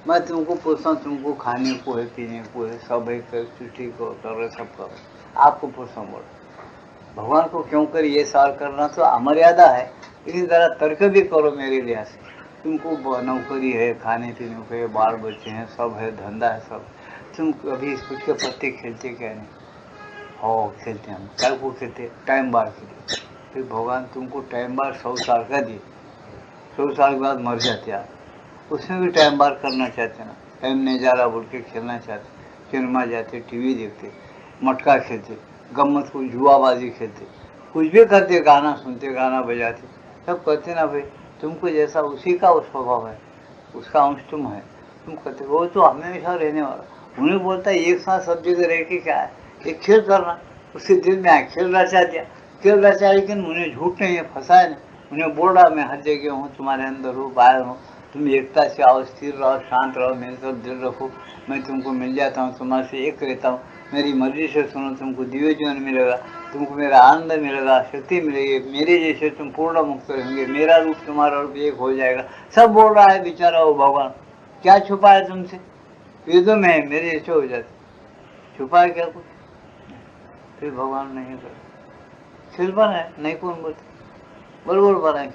A: मैं तुमको पूछता हूँ, तुमको खाने को है, पीने को है, सब है, ठीक हो, कर रहे, सब करो, आपको पूछता हूँ, बोलो भगवान को क्यों कर? ये सवाल करना तो अमर्यादा है, लेकिन जरा तर्क भी करो मेरे लिहाज से। तुमको नौकरी है, खाने पीने को है, बाल बच्चे हैं, सब है, धंधा है, सब। तुम कभी कुछ के पत्ते खेलते क्या नहीं? हो, खेलते हम। क्या को खेलते? टाइम बार के लिए। फिर भगवान तुमको टाइम बार 100 साल का दिए, 100 साल के बाद मर जाते आप, उसमें भी टाइम बार करना चाहते ना? टाइम नहीं जा रहा बोल के खेलना चाहते, सिनेमा जाते, टीवी देखते, मटका खेलते, गम्मत को जुआबाजी खेलते, कुछ भी करते, गाना सुनते, गाना बजाते, सब करते ना भाई। तुमको जैसा उसी का वो स्वभाव है, उसका अंश तुम है, तुम करते। वो तो हमेशा रहने वाला। उन्हें बोलता है एक साथ सब जगह रह के क्या है, एक खेल करना। उसके दिल में आए, खेल रचा दिया, खेल रचा, लेकिन उन्हें झूठ नहीं है, फंसाया नहीं। उन्हें बोल रहा मैं हर जगह हूँ, तुम्हारे अंदर हूँ, बाहर हूँ, तुम एकता से आओ, स्थिर रहो, शांत रहो, मेरे साथ दिल रखो, मैं तुमको मिल जाता हूँ, तुम्हारे से एक रहता हूँ, मेरी मर्जी से सुनो, तुमको दिव्य जीवन मिलेगा, तुमको मेरा आनंद मिलेगा, शक्ति मिलेगी, मेरे जैसे तुम पूर्ण मुक्त रहेंगे, मेरा रूप तुम्हारा रूप एक हो जाएगा। सब बोल रहा है बेचारा वो भगवान, क्या छुपा है तुमसे? वेदों में है, मेरे जैसे हो जाते, छुपा है क्या कुछ? फिर भगवान नहीं कर खेल बनाए, नहीं कौन बोलते, बरबर बनाए।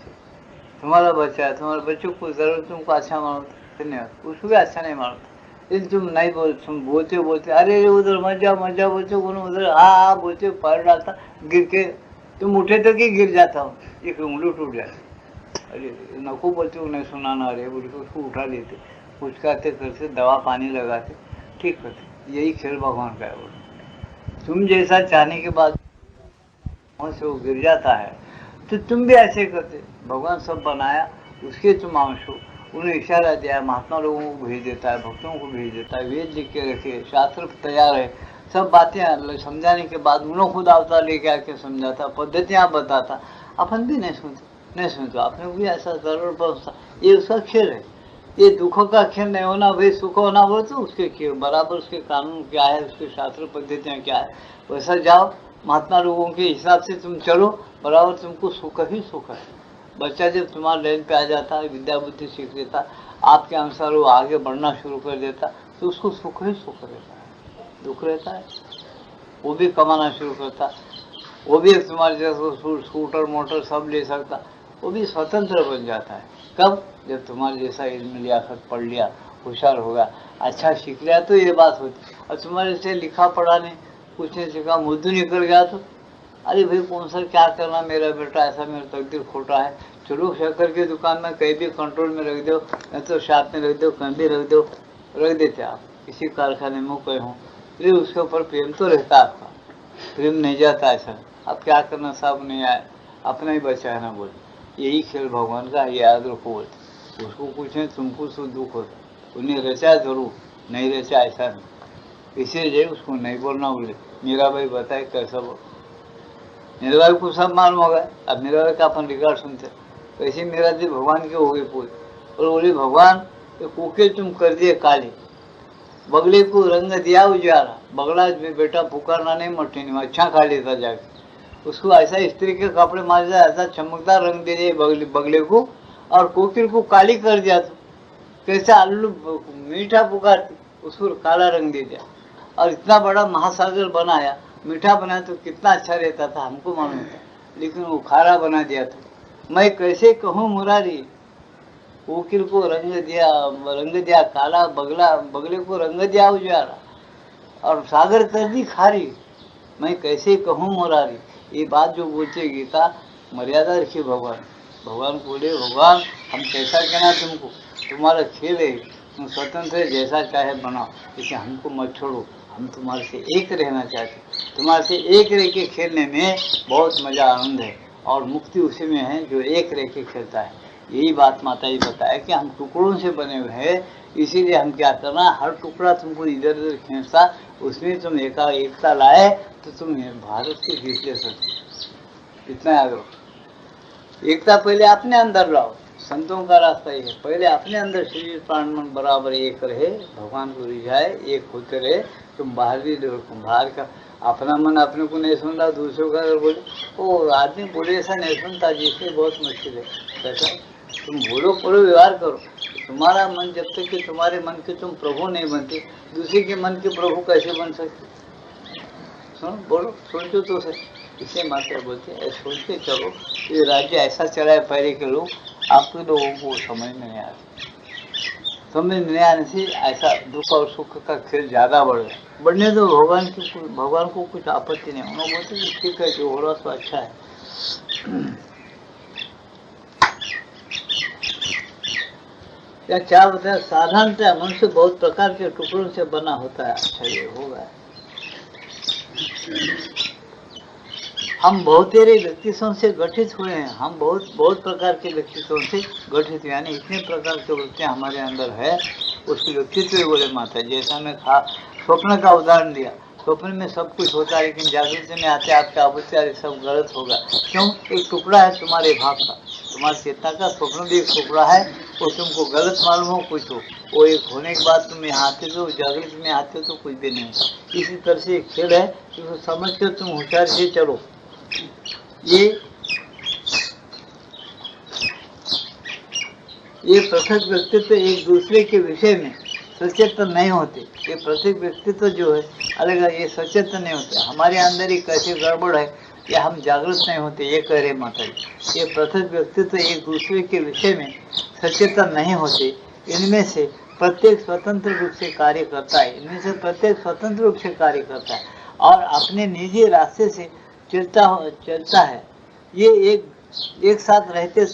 A: तुम्हारा बच्चा है, तुम्हारे बच्चों को जरूर तुमको अच्छा मानो, धन्यवाद, उसको भी अच्छा नहीं मानता, लेकिन तुम नहीं बोल, तुम बोलते बोलते, अरे उधर मत जाओ बोलते, उधर हाँ बोलते, पैर डालता, गिर के तुम उठे तो कि गिर जाता हो, एक उंगली टूट जाती, अरे नको बोलते हो, नहीं सुनाना, अरे बोल के उसको उठा लेते, कुछ करते करते, दवा पानी लगाते, ठीक करते। यही खेल भगवान का है। बोलो तुम जैसा चाहने के बाद से वो गिर जाता है, तो तुम भी ऐसे करते। भगवान सब बनाया, उसके तुम अंश हो। उन्हें इशारा दिया, महात्मा लोगों को भेज देता है, भक्तों को भेज देता है, वेद लिख के रखे, शास्त्र तैयार है, सब बातें समझाने के बाद उन्होंने खुद अवतार लेके आके समझाता, पद्धतियाँ बताता, अपन भी नहीं सुनते, आपने भी ऐसा जरूर पहुँचता। ये उसका खेल है, ये दुखों का खेल नहीं होना भाई, सुख होना हो तो उसके खेल बराबर, उसके कानून क्या है, उसके शास्त्र पद्धतियाँ क्या है, वैसा जाओ, महात्मा लोगों के हिसाब से तुम चलो, बराबर तुमको सुख ही सुख है। बच्चा जब तुम्हारे लाइन पे आ जाता है, विद्या बुद्धि सीख लेता, आपके अनुसार वो आगे बढ़ना शुरू कर देता, तो उसको सुख ही सुख रहता है, दुख रहता है वो भी कमाना शुरू करता, वो भी तुम्हारे जैसा स्कूटर मोटर सब ले सकता, वो भी स्वतंत्र बन जाता है। कब? जब तुम्हारे जैसा इल्म लियाकत पढ़ लिया, होशियार होगा, अच्छा सीख लिया, तो ये बात होती। और तुम्हारे से लिखा पढ़ा नहीं, कुछ नहीं सीखा, मुद्दू निकल गया, तो अरे भाई कौन सा क्या करना, मेरा बेटा ऐसा, मेरा तकदीर खोटा है, चलो शक्कर की दुकान में कहीं भी कंट्रोल में रख दो, नहीं तो शॉप में रख दो, कहीं भी रख दो, रख देते आप, किसी कारखाने में कहीं हो, फिर उसके ऊपर प्रेम तो रहता है आपका, प्रेम नहीं जाता ऐसा। अब क्या करना, सब नहीं आए, अपना ही बचा है ना। बोल यही खेल भगवान का, याद रखो। बोल उसको कुछ नहीं, तुमको सुख दुख होता, उन्हें रचा जरूर, नहीं रचा ऐसा नहीं, इसीलिए उसको नहीं बोलना। बोले मीरा भाई बताए कैसा बोल, मेरे भाई को सब मालूम होगा। अब मेरा भाई का अपन रिकॉर्ड सुनते, वैसे मेरा दिल भगवान के हो गए पूरे, और बोले भगवान कोके तुम कर दिए काले, बगले को रंग दिया उजाला, बगला में बेटा पुकारना नहीं, मट्टी नहीं, अच्छा खा लेता जाके, उसको ऐसा स्त्री के कपड़े मार दिया, ऐसा चमकदार रंग दे दिए बगले को, और कोकिल को काली कर दिया। तो कैसे आलू मीठा पुकारती, उसको काला रंग दे दिया, और इतना बड़ा महासागर बनाया, मीठा बनाया तो कितना अच्छा रहता था, हमको मालूम था, लेकिन वो खारा बना दिया। तो मैं कैसे कहूँ मुरारी, कोकिल को रंग दिया काला, बगले को रंग दिया उजाला, और सागर कर दी खारी, मैं कैसे कहूँ मुरारी। ये बात जो बोलते गीता, मर्यादा रखिए भगवान। भगवान बोले भगवान हम कैसा कहना तुमको, तुम्हारा खेल है, तुम स्वतंत्र है, जैसा चाहे बनाओ, लेकिन हमको मत छोड़ो, हम तुम्हारे से एक रहना चाहते, तुम्हारे से एक रह के खेलने में बहुत मजा आनंद है, और मुक्ति उसी में है जो एक रह के खेलता है। यही बात माता जी बताया कि हम टुकड़ों से बने हुए हैं, इसीलिए हम क्या करना, हर टुकड़ा तुमको इधर उधर खींचता, उसमें तुम एकता लाए तो तुम भारत को जीत ले सकते। इतना याद रखो, एकता पहले अपने अंदर लाओ, संतों का रास्ता ये है, पहले अपने अंदर शरीर प्राण मन बराबर एक रहे, भगवान को रिझाए, एक होते रहे, तुम बाहर भी देखो, बाहर का अपना मन अपने को नहीं सुन रहा, दूसरों का अगर बोले, वो आदमी बोले ऐसा नहीं सुनता, जिससे बहुत मुश्किल है। कैसा तुम बोलो व्यवहार करो, तुम्हारा मन जब तक कि तुम्हारे मन के तुम प्रभु नहीं बनते, दूसरे के मन के प्रभु कैसे बन सकते? सुनो, बोलो, सोचो तो सही। इसे माता बोलते हैं सोचते चलो, ये राज्य ऐसा चला है पहले के लोग, आपके लोगों को समझ में नहीं आता। समझ में नहीं आने से ऐसा दुख और सुख का खेल ज्यादा बढ़ गया। बढ़ने तो भगवान को कुछ आपत्ति नहीं। उन्होंने बोलते कि ठीक है, जो हो रहा तो अच्छा है। या क्या बताया, साधारणतः मनुष्य बहुत प्रकार के टुकड़ों से बना होता है। अच्छा, ये होगा। हम बहुतेरे व्यक्तित्वों से गठित हुए हैं। हम बहुत प्रकार के व्यक्तित्वों से गठित, यानी इतने प्रकार के वृत्तियां हमारे अंदर है, उसके व्यक्तित्व बोले माता। जैसा मैं स्वप्न का उदाहरण दिया, स्वप्न में सब कुछ होता है, लेकिन जागृति में आते आपके अवचार सब गलत होगा। क्यों? एक टुकड़ा है तुम्हारे भाग का, तुम्हारी चेतना का स्वप्न भी एक टुकड़ा है, वो तुमको गलत मालूम हो कुछ हो, वो एक होने के बाद तुम यहाँ आते हो, जागृति में आते हो तो कुछ भी नहीं। इसी तरह से एक खेल है, जिसको समझ कर तुम होशियार से चलो। ये पृथक व्यक्तित्व एक दूसरे के विषय में सचेतन नहीं होते। ये पृथक व्यक्तित्व जो है अलग है, ये सचेतन नहीं होते। हमारे अंदर ही कैसे गड़बड़ है कि हम जागृत नहीं होते, ये कह रहे माता जी। ये पृथक व्यक्तित्व एक दूसरे के विषय में सचेतन नहीं होते। इनमें से प्रत्येक स्वतंत्र रूप से कार्य करता है, और अपने निजी रास्ते से चलता है। ये एक साथ रहते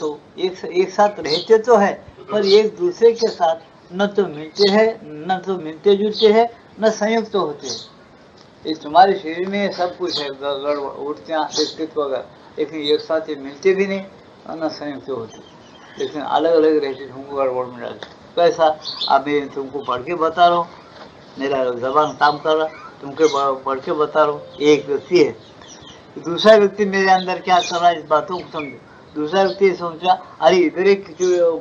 A: तो है, पर एक दूसरे के साथ न तो मिलते जुलते हैं, न संयुक्त होते हैं। इस तुम्हारे शरीर में सब कुछ है, गड़बड़ उठतियाँ व्यक्तित्व वगैरह, लेकिन एक साथ ये मिलते भी नहीं और न संयुक्त होते, लेकिन अलग अलग रहते, तुमको गड़बड़ में डालते। कैसा? अभी तुमको पढ़ के बता रहा हूँ, मेरा जबान काम कर रहा, तुमको पढ़ के बता रहा हूँ। एक व्यक्ति है, दूसरा व्यक्ति मेरे अंदर क्या कर रहा है, इस बातों को समझो। दूसरा व्यक्ति सोचा, अरे इधर एक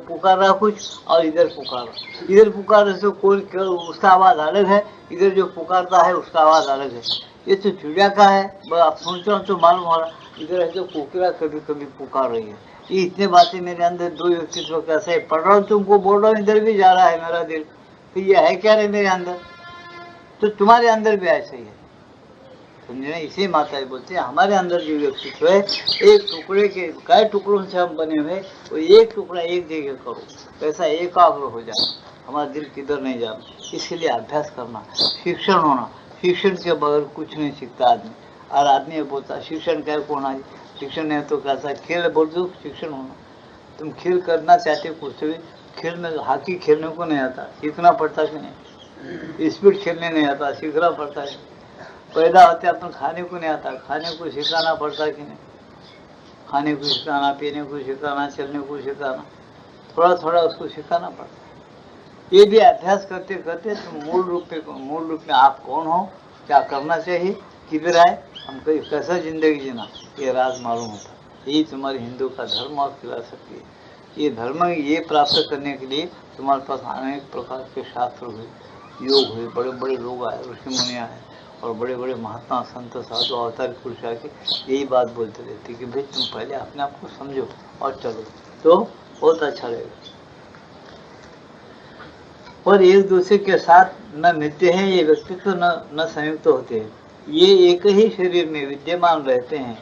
A: पुकार रहा कुछ और इधर पुकार रहा, इधर पुकार से कोई उसका आवाज अलग है, इधर जो पुकारता है उसका आवाज अलग है। ये तो चिड़िया का है, आप सोचो तो मालूम हो रहा, इधर है जो कोकिला कभी कभी पुकार रही है। ये इतने बातें मेरे अंदर दो व्यक्तित्व कैसे है, पढ़ रहा हूँ तुमको बोल रहा हूँ, इधर भी जा रहा है मेरा दिल, तो ये है क्या रे मेरे अंदर? तो तुम्हारे अंदर भी ऐसे ही है, समझे? इसे माता जी बोलते हैं हमारे अंदर जो व्यक्तित्व है, एक टुकड़े के कई टुकड़ों से हम बने हुए, वो एक टुकड़ा एक जगह करो, कैसा एकाग्र हो जाए, हमारा दिल किधर नहीं जाना। इसके लिए अभ्यास करना, शिक्षण होना। शिक्षण के बगैर कुछ नहीं सीखता आदमी। और आदमी बोलता शिक्षण क्या होना, शिक्षण नहीं तो कैसा खेल बोल दो, शिक्षण होना। तुम खेल करना चाहते कुछ भी, खेल में हॉकी खेलने को नहीं आता, सीखना पड़ता कि नहीं? स्पीड खेलने नहीं आता, सीखना पड़ता है। पैदा होते अपन खाने को नहीं आता, खाने को सिखाना पड़ता है कि नहीं? खाने को सिखाना, पीने को सिखाना, चलने को सिखाना, थोड़ा थोड़ा उसको सिखाना पड़ता है। ये भी अभ्यास करते करते तुम मूल रूप में आप कौन हो, क्या करना चाहिए, किधर आए, हमको कैसा जिंदगी जीना, ये राज मालूम होता। यही तुम्हारे हिंदू का धर्म और फिलॉसफी है। ये धर्म ये प्राप्त करने के लिए तुम्हारे पास अनेक प्रकार के शास्त्र हुए, योग हुए, बड़े बड़े लोग आए, ऋषि मुनिया है, और बड़े बड़े महात्मा संत साधु अवतार पुरुष आके यही बात बोलते रहते कि भाई तुम पहले अपने आप को समझो और चलो, तो बहुत अच्छा रहेगा। और एक दूसरे के साथ न मिलते हैं, ये व्यक्तित्व न संयुक्त होते हैं, ये एक ही शरीर में विद्यमान रहते हैं,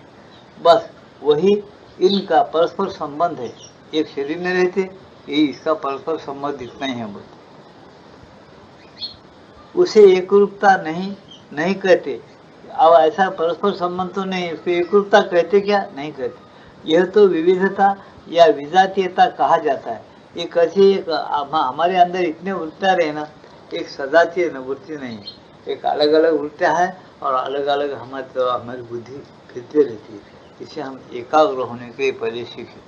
A: बस वही इनका परस्पर संबंध है। एक शरीर में रहते, यही इसका परस्पर संबंध इतना ही है। बोलते उसे एकरूपता नहीं कहते। अब ऐसा परस्पर संबंध तो नहीं, इसको एकरूपता कहते क्या? नहीं कहते। यह तो विविधता या विजातीयता कहा जाता है। ये कैसे हमारे अंदर इतने वृत्तियां रहे ना, एक सजातीय वृत्ति नहीं, एक अलग अलग वृत्तियां है और अलग अलग हमारी बुद्धि फिरते रहती है। इसे हम एकाग्र होने के पहले सीखे।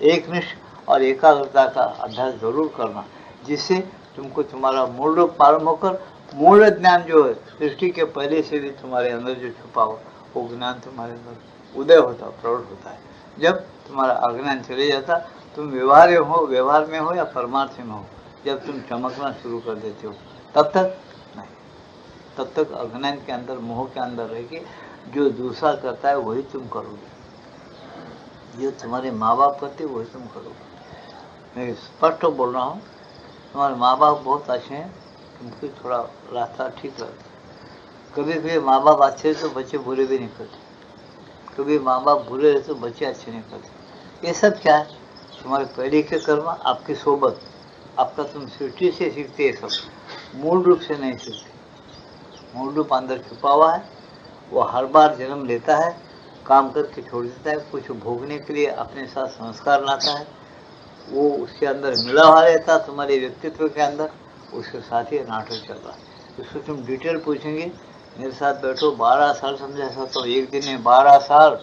A: एकनिष्ठ और एकाग्रता का अभ्यास जरूर करना, जिससे तुमको तुम्हारा मूल रूप मालूम होकर मूल ज्ञान जो है सृष्टि के पहले से भी तुम्हारे अंदर जो छुपा हो, वो ज्ञान तुम्हारे अंदर उदय होता, प्रौढ़ होता है। जब तुम्हारा अज्ञान चले जाता, तुम व्यवहार में हो या परमार्थ में हो, जब तुम चमकना शुरू कर देते हो, तब तक नहीं, तब तक अज्ञान के अंदर, मोह के अंदर रह के जो दूसरा करता है वही तुम करोगे, जो तुम्हारे माँ बाप करते वही तुम करोगे। मैं स्पष्ट बोल रहा हूँ, तुम्हारे माँ बाप बहुत अच्छे हैं, तुमको थोड़ा रास्ता ठीक लगता है। कभी कभी माँ बाप अच्छे तो बच्चे बुरे भी नहीं करते, कभी माँ बाप बुरे रहते तो बच्चे अच्छे नहीं करते। ये सब क्या है? तुम्हारे पहले के कर्म, आपकी सोबत, आपका तुम सृष्टि से सीखते ये सब, मूल रूप से नहीं सीखते। मूल रूप अंदर छुपा हुआ है, वो हर बार जन्म लेता है, काम करके छोड़ देता है, कुछ भोगने के लिए अपने साथ संस्कार लाता है, वो उसके अंदर मिला हुआ रहता है तुम्हारे व्यक्तित्व के अंदर, उसके साथ ही नाटक चल रहा है। उसको तुम डिटेल पूछेंगे, मेरे साथ बैठो 12 साल समझा सकता हूँ, एक दिन में 12 साल,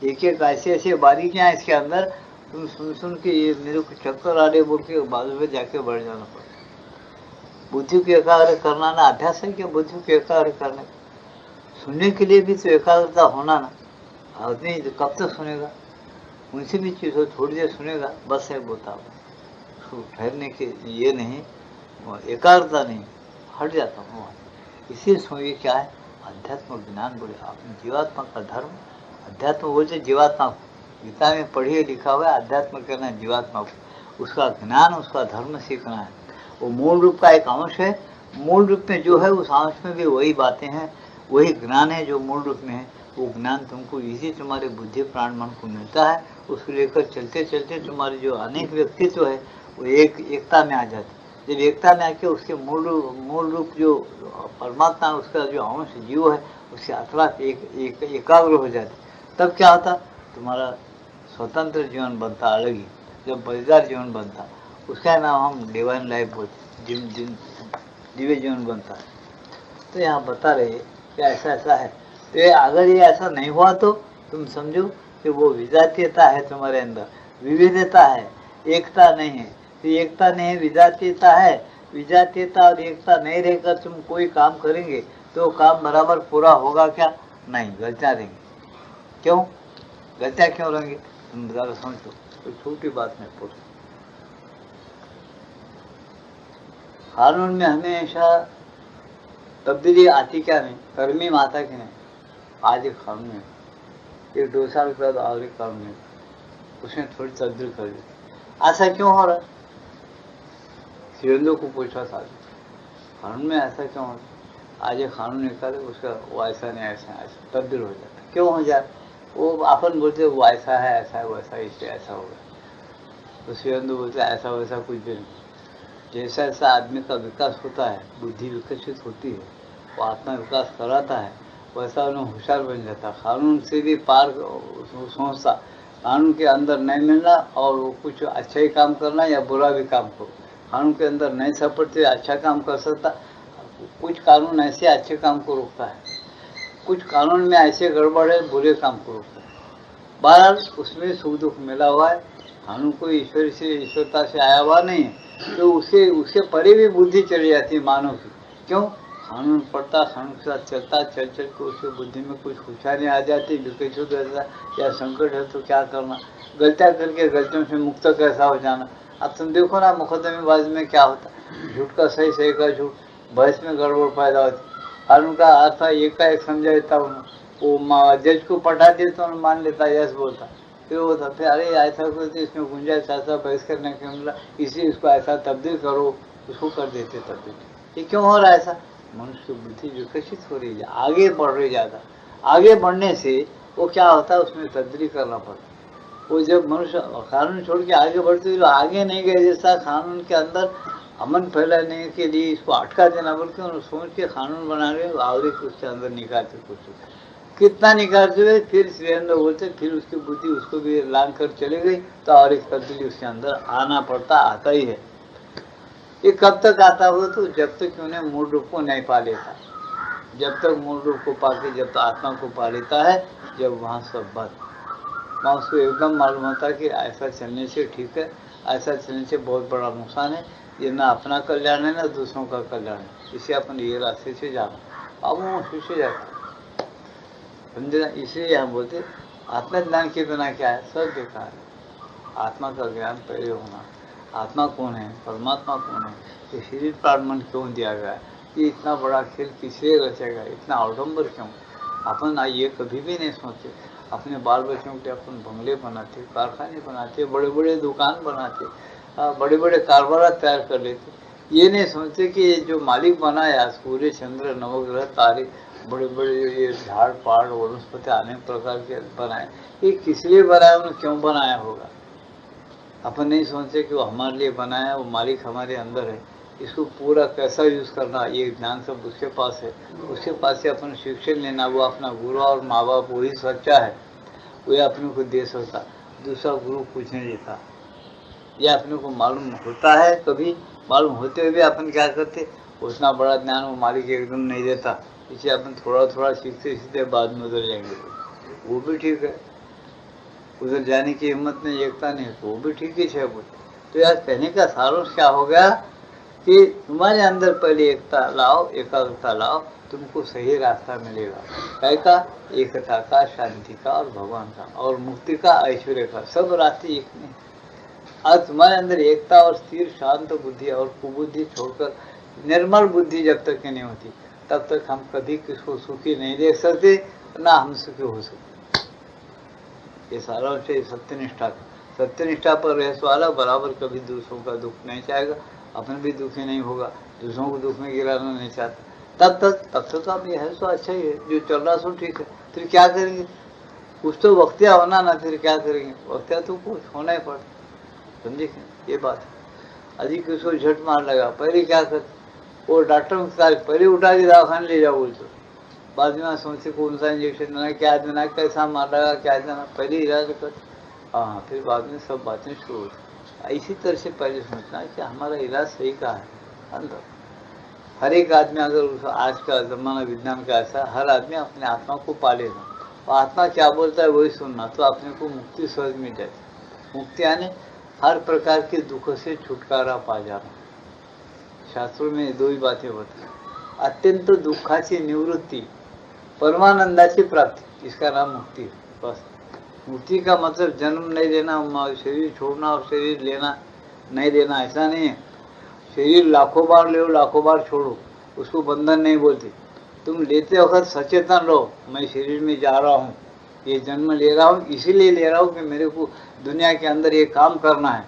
A: एक एक ऐसे ऐसे बारीकियां इसके अंदर, तुम सुन सुन के ये मेरे को चक्कर आ रहे बोल के बाजू में जाके बैठ जाना पड़ता। बुद्धि को एकाग्र करना ना अभ्यास है क्या? बुद्धि को एकाग्र करने, सुनने के लिए भी तो एकाग्रता होना ना। आदमी कब तक सुनेगा? उनसे भी चीज़ हो, थोड़ी देर सुनेगा, बस है बोता उसको ठहरने के ये नहीं, एकाग्रता नहीं, हट जाता हूँ वहाँ। इसीलिए सुनिए क्या है अध्यात्म ज्ञान बोले, आपने जीवात्मा का धर्म, अध्यात्म बोलते जीवात्मा को, गीता में पढ़िए लिखा हुआ है अध्यात्म करना है जीवात्मा को, उसका ज्ञान, उसका धर्म सीखना है। वो मूल रूप का एक अंश है, मूल रूप में जो है उस अंश में भी वही बातें हैं, वही ज्ञान है जो मूल रूप में है। वो ज्ञान तुमको इसी तुम्हारे बुद्धि प्राण मन को मिलता है, उसको लेकर चलते चलते तुम्हारे जो अनेक व्यक्तित्व है वो एकता में आ जाते। जब एकता में आके उसके मूल रूप जो परमात्मा उसका जो अंश जीव है उसके अतराफ एकाग्र हो जाते, तब क्या होता? तुम्हारा स्वतंत्र जीवन बनता अलग ही, जब मजेदार जीवन बनता, उसका नाम हम डिवाइन लाइफ बोलते, दिव्य जीवन बनता है। तो यहाँ बता रहे कि ऐसा ऐसा है। तो ये अगर ये ऐसा नहीं हुआ तो तुम समझो कि वो विजातीयता है तुम्हारे अंदर, विविधता है, एकता नहीं है। तो एकता नहीं है, विजातीयता है, विजातीयता और एकता नहीं रहकर तुम कोई काम करेंगे तो काम बराबर पूरा होगा क्या? नहीं, गलतियाँ देंगे। क्यों गलतियाँ क्यों रहेंगे? तुम ज़्यादा समझो, कोई छोटी बात नहीं पूछ। कानून में हमेशा तब्दीली आती क्या नहीं, कर्मी माता की नहीं। आज एक कानून है, एक 2 साल के बाद और एक कानून है, उसने थोड़ी तब्दील कर दी। ऐसा क्यों हो रहा? शिवेंदु को पूछा था कानून में ऐसा क्यों हो रहा? आज एक कानून निकाले, उसका वो ऐसा नहीं ऐसा ऐसा तब्दील हो जाता। क्यों हो जाता? वो अपन बोलते वो ऐसा है वैसा, इसलिए ऐसा होगा। तो शिवेंदु बोलते ऐसा वैसा कुछ भी नहीं। जैसा जैसा आदमी का विकास होता है, बुद्धि विकसित होती है, वो आत्मा विकास कराता है, वैसा उन्हें होशियार बन जाता। कानून से भी पार सोचता, कानून के अंदर नहीं मिलना और वो कुछ अच्छा ही काम करना या बुरा भी काम करो, कानून के अंदर नहीं सपटते अच्छा काम कर सकता। कुछ कानून ऐसे अच्छे काम को रोकता है, कुछ कानून में ऐसे गड़बड़ है बुरे काम को रोकता है। बहरहाल उसमें सुख दुख मिला हुआ है, कानून को ईश्वर से ईश्वरता से आया हुआ नहीं है, तो उससे परे भी बुद्धि चली जाती है मानव की। क्यों? कानून पढ़ता, कानून के साथ चलता, चल के उसकी बुद्धि में कुछ होशियारी आ जाती, विकसित हो जाता, या संकट है तो क्या करना, गलतियाँ करके गलतियों से मुक्त कैसा हो जाना। अब तुम देखो ना मुकदमेबाजी में क्या होता, झूठ का सही, सही का झूठ, बहस में गड़बड़ पैदा होती। कानून का अर्थ एक का एक समझा देता हूँ, वो जज को पटा देता हूँ, मान लेता, यस बोलता, फिर वो था, फिर अरे ऐसा करते इसमें गुंजाइश ऐसा बहस करने के मिला, इसी उसको ऐसा तब्दील करो, उसको कर देते तब्दील। ये क्यों हो रहा है ऐसा? मनुष्य की बुद्धि विकसित हो रही है, आगे बढ़ रही ज़्यादा। आगे बढ़ने से वो क्या होता है, उसमें तब्दीली करना पड़ता। वो जब मनुष्य कानून छोड़ के आगे बढ़ते हुए आगे नहीं गए, जैसा कानून के अंदर अमन फैलाने के लिए इसको अटका देना, बल्कि उन्होंने सोच के कानून बना रहे और उसके अंदर निकालते कुछ कितना निकालते हुए, फिर वीरेंद्र बोलते, फिर उसकी बुद्धि उसको भी लांग कर चली गई, तो और एक तब्दीली उसके अंदर आना पड़ता, आता ही है। ये कब तक आता हुआ? तो जब तक उन्हें मूल रूप को नहीं पा लेता, जब तक मूल रूप को पाके, जब तक आत्मा को पा लेता है, जब वहाँ सब बात, वहाँ उसको एकदम मालूम होता कि ऐसा चलने से ठीक है, ऐसा चलने से बहुत बड़ा नुकसान है, ये ना अपना कल्याण है ना दूसरों का कल्याण है, इसे अपन ये रास्ते से जाना। अब वो खुश हो जाता, समझे ना? इसलिए हम बोलते आत्मज्ञान के बिना क्या है, सब बेकार है। आत्मा का ज्ञान पहले होना, आत्मा कौन है, परमात्मा कौन है, ये शरीर प्राण मन क्यों दिया गया है, ये इतना बड़ा खेल किसलिए रचेगा, इतना अवडम्बर क्यों? अपन ये कभी भी नहीं सोचते। अपने बाल बच्चों के अपन बंगले बनाते, कारखाने बनाते, बड़े बड़े दुकान बनाते, हाँ, बड़े बड़े कारोबार तैयार कर लेते, ये नहीं सोचते कि ये जो मालिक बनाया सूर्य चंद्र नवग्रह तारे बड़े बड़े ये झाड़ पहाड़ वनस्पति अनेक प्रकार के बनाए, ये किस लिए बनाया, उन्होंने क्यों बनाया होगा। अपन नहीं सोचते कि वो हमारे लिए बनाया, वो मालिक हमारे अंदर है, इसको पूरा कैसा यूज करना ये ज्ञान सब उसके पास है। उसके पास से अपन शिक्षण लेना, वो अपना गुरु और माँ बाप वही सच्चा है, वही अपने को दे सकता, दूसरा गुरु कुछ नहीं देता। यह अपने को मालूम होता है, कभी मालूम होते हुए भी अपन क्या करते, उतना बड़ा ज्ञान वो मालिक एकदम नहीं देता, इसे अपन थोड़ा थोड़ा सीखते सीखते बाद में उधर जाएंगे, वो भी ठीक है। उधर जाने की हिम्मत नहीं, एकता नहीं, तो वो भी ठीक ही है। तो यार कहने का सारांश क्या हो गया कि तुम्हारे अंदर पहले एकता लाओ, एकाग्रता लाओ, तुमको सही रास्ता मिलेगा। काय का? एकता का, शांति का और भगवान का और मुक्ति का, ऐश्वर्य का, सब रास्ते एक नहीं। आज तुम्हारे अंदर एकता और स्थिर शांत बुद्धि और कुबुद्धि छोड़कर निर्मल बुद्धि जब तक नहीं होती, तब तक हम कभी किसको सुखी नहीं देख सकते, ना हम सुखी हो सकते। ये सारा विषय सत्यनिष्ठा का, सत्यनिष्ठा पर रहने वाला बराबर कभी दूसरों का दुख नहीं चाहेगा, अपन भी दुखी नहीं होगा, दूसरों को दुख में गिराना नहीं चाहता। तब तक अब ये है सो अच्छा ही है, जो चल रहा सो ठीक है। फिर क्या करेंगे, कुछ तो वक्तिया होना ना, फिर क्या करेंगे, वक्तिया तो कुछ होना ही पड़ता, समझे ये बात। अधिक किसको झट मार लगा, पहले क्या कर, वो डॉक्टर पहले उठा के दवाखाने ले जाओ बोलते, बाद में सोचते कौन सा इंजेक्शन देना, क्या देना, कैसा मार लगा, क्या देना, पहले इलाज कर, हाँ फिर बाद में सब बातें शुरू होती। इसी तरह से पहले सोचना कि हमारा इलाज सही कहाँ है अंदर। हर एक आदमी, अगर आज का जमाना विज्ञान का ऐसा, हर आदमी अपने आत्मा को पालेगा, और आत्मा क्या बोलता है वही सुनना, तो अपने को मुक्ति सहज मिल जाती। मुक्ति यानी हर प्रकार के दुख से छुटकारा पा जाना। शास्त्रों में दो ही बातें होती हैं, अत्यंत दुखाची निवृत्ति, परमानंदाची प्राप्ति, इसका नाम मुक्ति है। बस मुक्ति का मतलब जन्म नहीं लेना, शरीर छोड़ना और शरीर लेना नहीं लेना, ऐसा नहीं है। शरीर लाखों बार ले, लाखों बार छोड़ो, उसको बंधन नहीं बोलते। तुम लेते वक्त सचेतन रहो, मैं शरीर में जा रहा हूँ, ये जन्म ले रहा हूँ, इसीलिए ले रहा हूँ कि मेरे को दुनिया के अंदर ये काम करना है,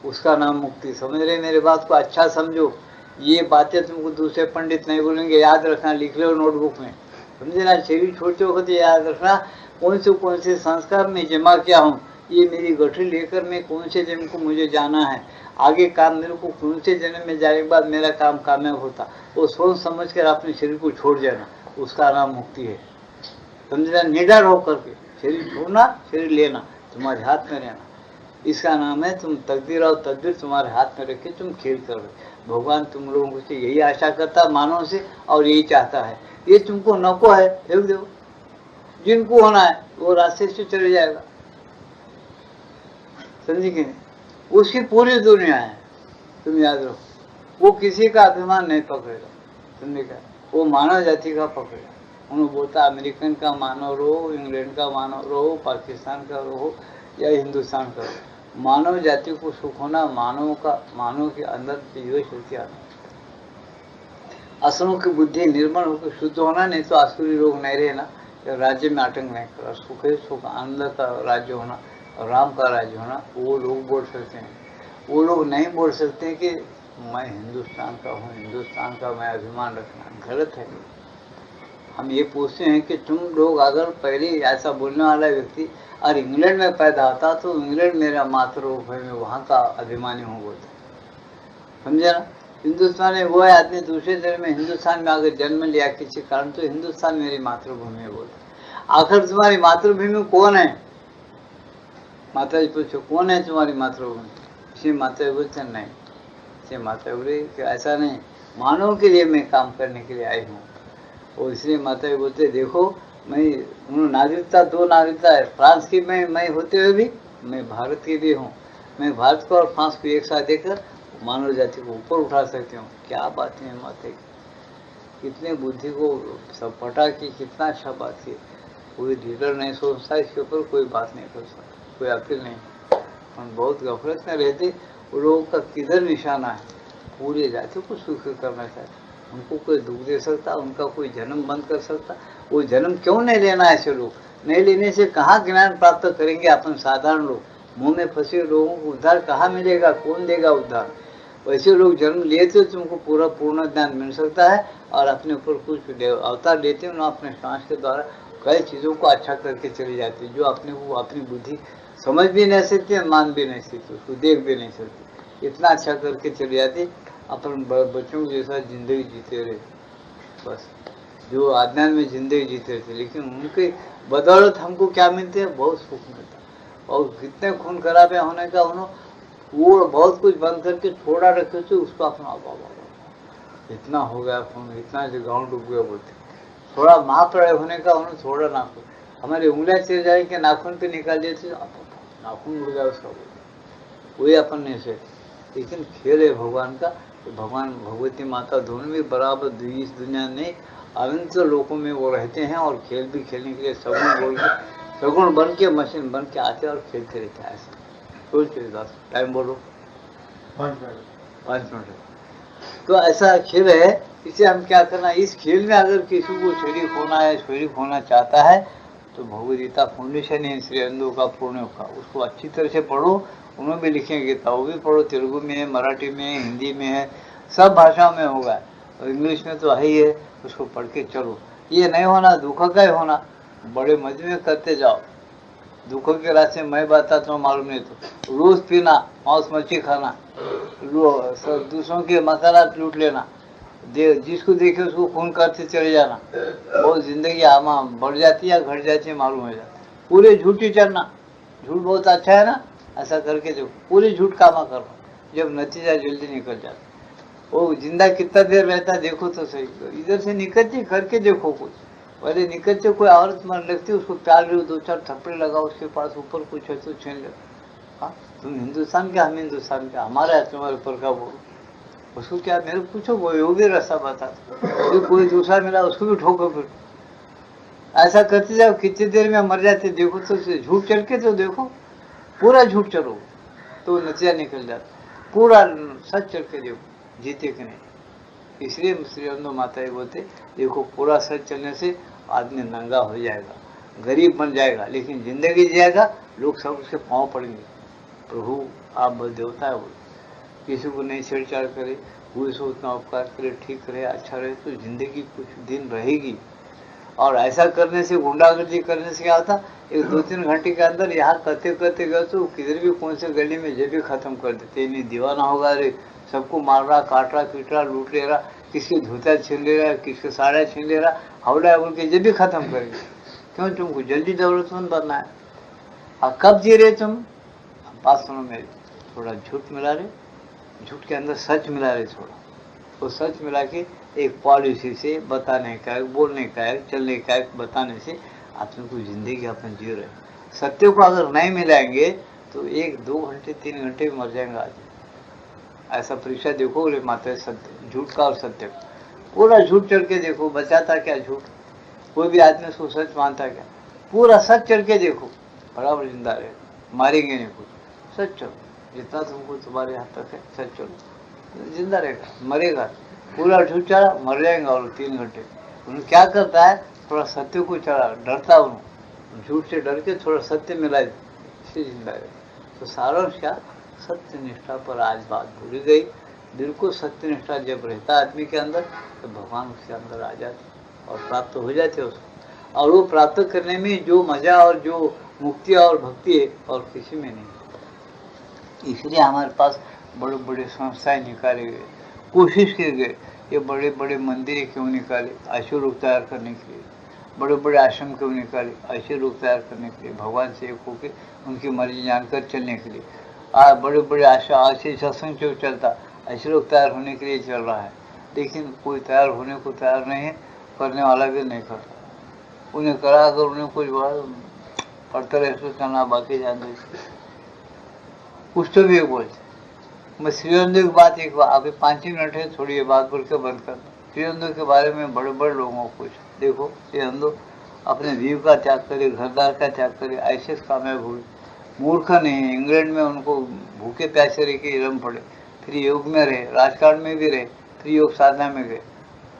A: उसका नाम मुक्ति। समझ रहे मेरे बात को, अच्छा समझो। ये बातें तुमको दूसरे पंडित नहीं बोलेंगे, याद रखना, लिख लो नोटबुक में, समझे ना। शरीर छोड़ते वक्त याद रखना, कौन से संस्कार में जमा किया हूँ, ये मेरी गठरी लेकर मैं कौन से जन्म को मुझे जाना है, आगे काम मेरे को कौन से जन्म में जाने के बाद मेरा काम कामयाब होता, वो सोच समझ कर अपने शरीर को छोड़ जाना, उसका नाम मुक्ति है। समझना, निडर होकर के शरीर छोड़ना, शरीर लेना, तुम्हारे हाथ में रहना, इसका नाम है तुम तकदीर और तदबीर तुम्हारे हाथ में रखे तुम खेल कर रहे। भगवान तुम लोगों से यही आशा करता मानव से, और यही चाहता है। ये तुमको नको है, फेंक दो, जिनको होना है वो रास्ते से चले जाएगा, समझे कि नहीं। उसकी पूरी दुनिया है, तुम याद रखो, वो किसी का अभिमान नहीं पकड़ेगा, समझे क्या, वो मानव जाति का पकड़ेगा। उन्होंने बोलता अमेरिकन का मानव रहो, इंग्लैंड का मानव रहो, पाकिस्तान का रहो या हिंदुस्तान का रहो, मानव जाति को सुख होना, मानव के अंदर जो शक्ति आना, असुरों की बुद्धि निर्मल होकर शुद्ध होना, नहीं तो आसुरी लोग नहीं रहना, राज्य में आतंक नहीं करा, सुख है सुख, आनंद का राज्य होना, राम का राज्य होना, वो लोग बोल सकते हैं। वो लोग नहीं बोल सकते कि मैं हिंदुस्तान का हूँ, हिंदुस्तान का मैं अभिमान रखना, गलत है। हम ये पूछते हैं कि तुम लोग अगर पहले ऐसा बोलने वाला व्यक्ति और इंग्लैंड में पैदा होता तो इंग्लैंड मेरा मातृरूप है, मैं वहाँ का अभिमानी हूँ बोलता, समझे ना। हिंदुस्तान में वो है आदमी दूसरे जन्म में हिंदुस्तान में अगर जन्म लिया किसी कारण, तो हिंदुस्तान मेरी मातृभूमि है बोलता। आखिर तुम्हारी मातृभूमि कौन है, माता जी पूछो कौन है तुम्हारी मातृभूमि, इसी माता जी बोलते नहीं, इसे माता बोले ऐसा नहीं, मानव के लिए मैं काम करने के लिए आई हूँ। और इसलिए माता जी बोलते देखो, मैं नागरिकता, दो नागरिकता है, फ्रांस की मैं होते हुए भी मैं भारत की भी हूँ, मैं भारत को और फ्रांस को एक साथ देकर मानव जाति को ऊपर उठा सकती हूँ। क्या बात है माता की, कितने बुद्धि को सब पटा की, कितना अच्छा बात की। कोई लीडर नहीं सोचता इसके ऊपर, कोई बात नहीं कर सकता, कोई अपील नहीं। हम बहुत गफलत में रहते, वो लोगों का किधर निशाना है, पूरी जाति को सुख करना चाहते, उनको कोई दुख दे सकता, उनका कोई जन्म बंद कर सकता, वो जन्म क्यों नहीं लेना। ऐसे लोग नहीं लेने से कहाँ ज्ञान प्राप्त करेंगे अपन साधारण लोग। मुंह में फंसे लोगों को उद्धार कहाँ मिलेगा, कौन देगा उद्धार। वैसे लोग जन्म लिए तो तुमको पूरा पूर्ण ज्ञान मिल सकता है और अपने ऊपर कुछ अवतार लेते हो ना, अपने सांस के द्वारा कई चीज़ों को अच्छा करके चली जाती है, जो अपने को अपनी बुद्धि समझ भी नहीं सकती, मान भी नहीं सकती, उसको देख भी नहीं सकती, इतना अच्छा करके चली जाती। अपन बच्चों के जैसा जिंदगी जीते रहे बस, जो अज्ञान में जिंदगी जीते थे, लेकिन उनके बदौलत हमको क्या मिलते हैं, बहुत सुख मिलता है। और कितने खून खराबे होने का उन्होंने वो बहुत कुछ बंद करके थोड़ा रखे थे, उसको अपना इतना हो गया खून, इतना जो गाँव डूब गया बोलते। थोड़ा महाप्रलय होने का उन्होंने थोड़ा नाखून, हमारी उंगलियां चल जाए कि नाखून पे निकाल देते, नाखून उड़ गया उसका, वही अपन ने से। लेकिन खेल है भगवान का, तो भगवान भगवती माता दोनों भी बराबर इस दुनिया में अनंत लोगों में वो रहते हैं, और खेल भी खेलने के लिए सगुण बोल के, सगुण बन के मशीन बन के आते हैं और खेलते रहते हैं। ऐसा टाइम बोलो 5 मिनट। तो ऐसा खेल है, इसे हम क्या करना, इस खेल में अगर किसी को शरीक होना है, शरीक होना चाहता है, तो भगवदगीता फाउंडेशन है श्री अरविंदो का पूर्ण का, उसको अच्छी तरह से पढ़ो। उन्होंने भी लिखेंगे गीता, वो भी पढ़ो, तेलुगु में है, मराठी में है, हिंदी में है, सब भाषाओं में होगा, और इंग्लिश में तो है ही है, उसको पढ़ के चलो। ये नहीं होना दुख का ही होना, बड़े मजे में करते जाओ, दुखों के रास्ते मैं बताता हूँ, मालूम नहीं तो रोज पीना, मांस मच्छी खाना, दूसरों के मसाला लूट लेना, जिसको देखे उसको खून करते चले जाना, बहुत जिंदगी आमा बढ़ जाती है घट जाती है मालूम हो जाता है। पूरे झूठी चढ़ना, झूठ बहुत अच्छा है ना, ऐसा करके जो पूरे झूठ कामा करना, जब नतीजा जल्दी निकल जाता। वो जिंदा कितना देर रहता देखो तो सही, इधर से निकलती करके देखो, कुछ पहले निकलते कोई औरत मन लगती, उसको प्यार लो, 2-4 थप्पड़ लगाओ, उसके पास ऊपर कुछ है तो छीन लो। हाँ, तुम हिंदुस्तान के, हम हिंदुस्तान के, हमारा है तुम्हारे ऊपर का बोलो, उसको क्या मेरे पूछो, वो भी रास्ता बताता, कोई दूसरा मिला उसको भी ठोको, फिर ऐसा करते जाओ, कितनी देर में मर जाते देखो तो, झूठ चढ़ के तो देखो, पूरा झूठ चढ़ो तो नतीजा निकल जाता, पूरा सच चढ़ के देखो जीते कि नहीं। इसलिए श्री अरविंदो माता बोलते, देखो पूरा सच चलने से आदमी नंगा हो जाएगा, गरीब बन जाएगा, लेकिन जिंदगी जिएगा, लोग सब उसके पाँव पड़ेंगे, प्रभु आप देवता है, बोले किसी को नहीं छेड़छाड़ करे, वो से उतना उपकार करे, ठीक रहे, अच्छा रहे, तो जिंदगी कुछ दिन रहेगी। और ऐसा करने से, गुंडागर्दी करने से क्या होता, 1-2-3 घंटे के अंदर यहाँ करते करते गए तो किधर भी कौन से गली में जब भी खत्म कर देते, नहीं दीवाना होगा रे, सबको मार रहा, काट रहा, पीट रहा, लूट ले रहा, किसके धोता छीन ले रहा, किसके साड़ा छीन ले रहा, हवड़ा बोल के जब भी खत्म करेंगे। क्यों, तुमको जल्दी दौलतमंद बनना है। और कब जी रहे तुम, बात सुनो मेरी, थोड़ा झूठ मिला रहे, झूठ के अंदर सच मिला रहे थोड़ा, वो सच मिला के एक पॉलिसी से बताने का, बोलने का, चलने का, बताने से अपने को जिंदगी अपन जी रहे। सत्य को अगर नहीं मिलाएंगे तो 1-2 घंटे 3 घंटे में मर जाएंगे आज। ऐसा परीक्षा देखो रे माता, सत्य झूठ का और सत्य का, पूरा झूठ चढ़ के देखो, बचाता क्या झूठ, कोई भी आदमी उसको सच मानता क्या, पूरा सच चढ़ के देखो, बराबर जिंदा रहे, मारेंगे नहीं कुछ, सच चलो, जितना तुमको तुम्हारे हाथ तक है सच चलो, जिंदा रहेगा, मरेगा, पूरा झूठ चढ़ा मर जाएगा। और 3 घंटे उन्हें क्या करता है, थोड़ा सत्य को चढ़ा, डरता उन्होंने, झूठ से डर के थोड़ा सत्य मिला, इससे जिंदा रहेगा। तो सारांश क्या, सत्य निष्ठा पर आज बात भूल गई। दिल को सत्य निष्ठा जब रहता आदमी के अंदर, तो भगवान उसके अंदर आ जाते और प्राप्त हो जाते उसको, और वो प्राप्त करने में जो मजा और जो मुक्ति और भक्ति है और किसी में नहीं। इसलिए हमारे पास बड़े बड़े संस्थाएं निकाले गए, कोशिश किए गए, ये बड़े बड़े मंदिर क्यों निकाले, ऐसे लोग तैयार करने के लिए, बड़े बड़े आश्रम क्यों निकाले, ऐसे लोग तैयार करने के लिए, भगवान से एक होकर उनकी मर्जी जानकर चलने के लिए। बड़े बड़े ऐसे सत्संग क्यों चलता, ऐसे लोग तैयार होने के लिए चल रहा है। लेकिन कोई तैयार होने को तैयार नहीं है, करने वाला भी नहीं करता। उन्हें करा अगर उन्हें कुछ पढ़ते रहे तो करना, बाकी जानते कुछ तो भी बोलते। मैं श्री अरविंदो की बात अभी 5 ही मिनट है, थोड़ी ये बात बोल के बंद कर। श्री अरविंदो के बारे में बड़े बड़े लोगों को कुछ देखो, श्री अरविंदो अपने जीव का त्याग करे, घरदार का त्याग करे, ऐसे कामयाब हुए, मूर्ख नहीं। इंग्लैंड में उनको भूखे प्यासे रह के इलम पड़े, फिर योग में रहे, राजकारण में भी रहे, फिर योग साधना में गए।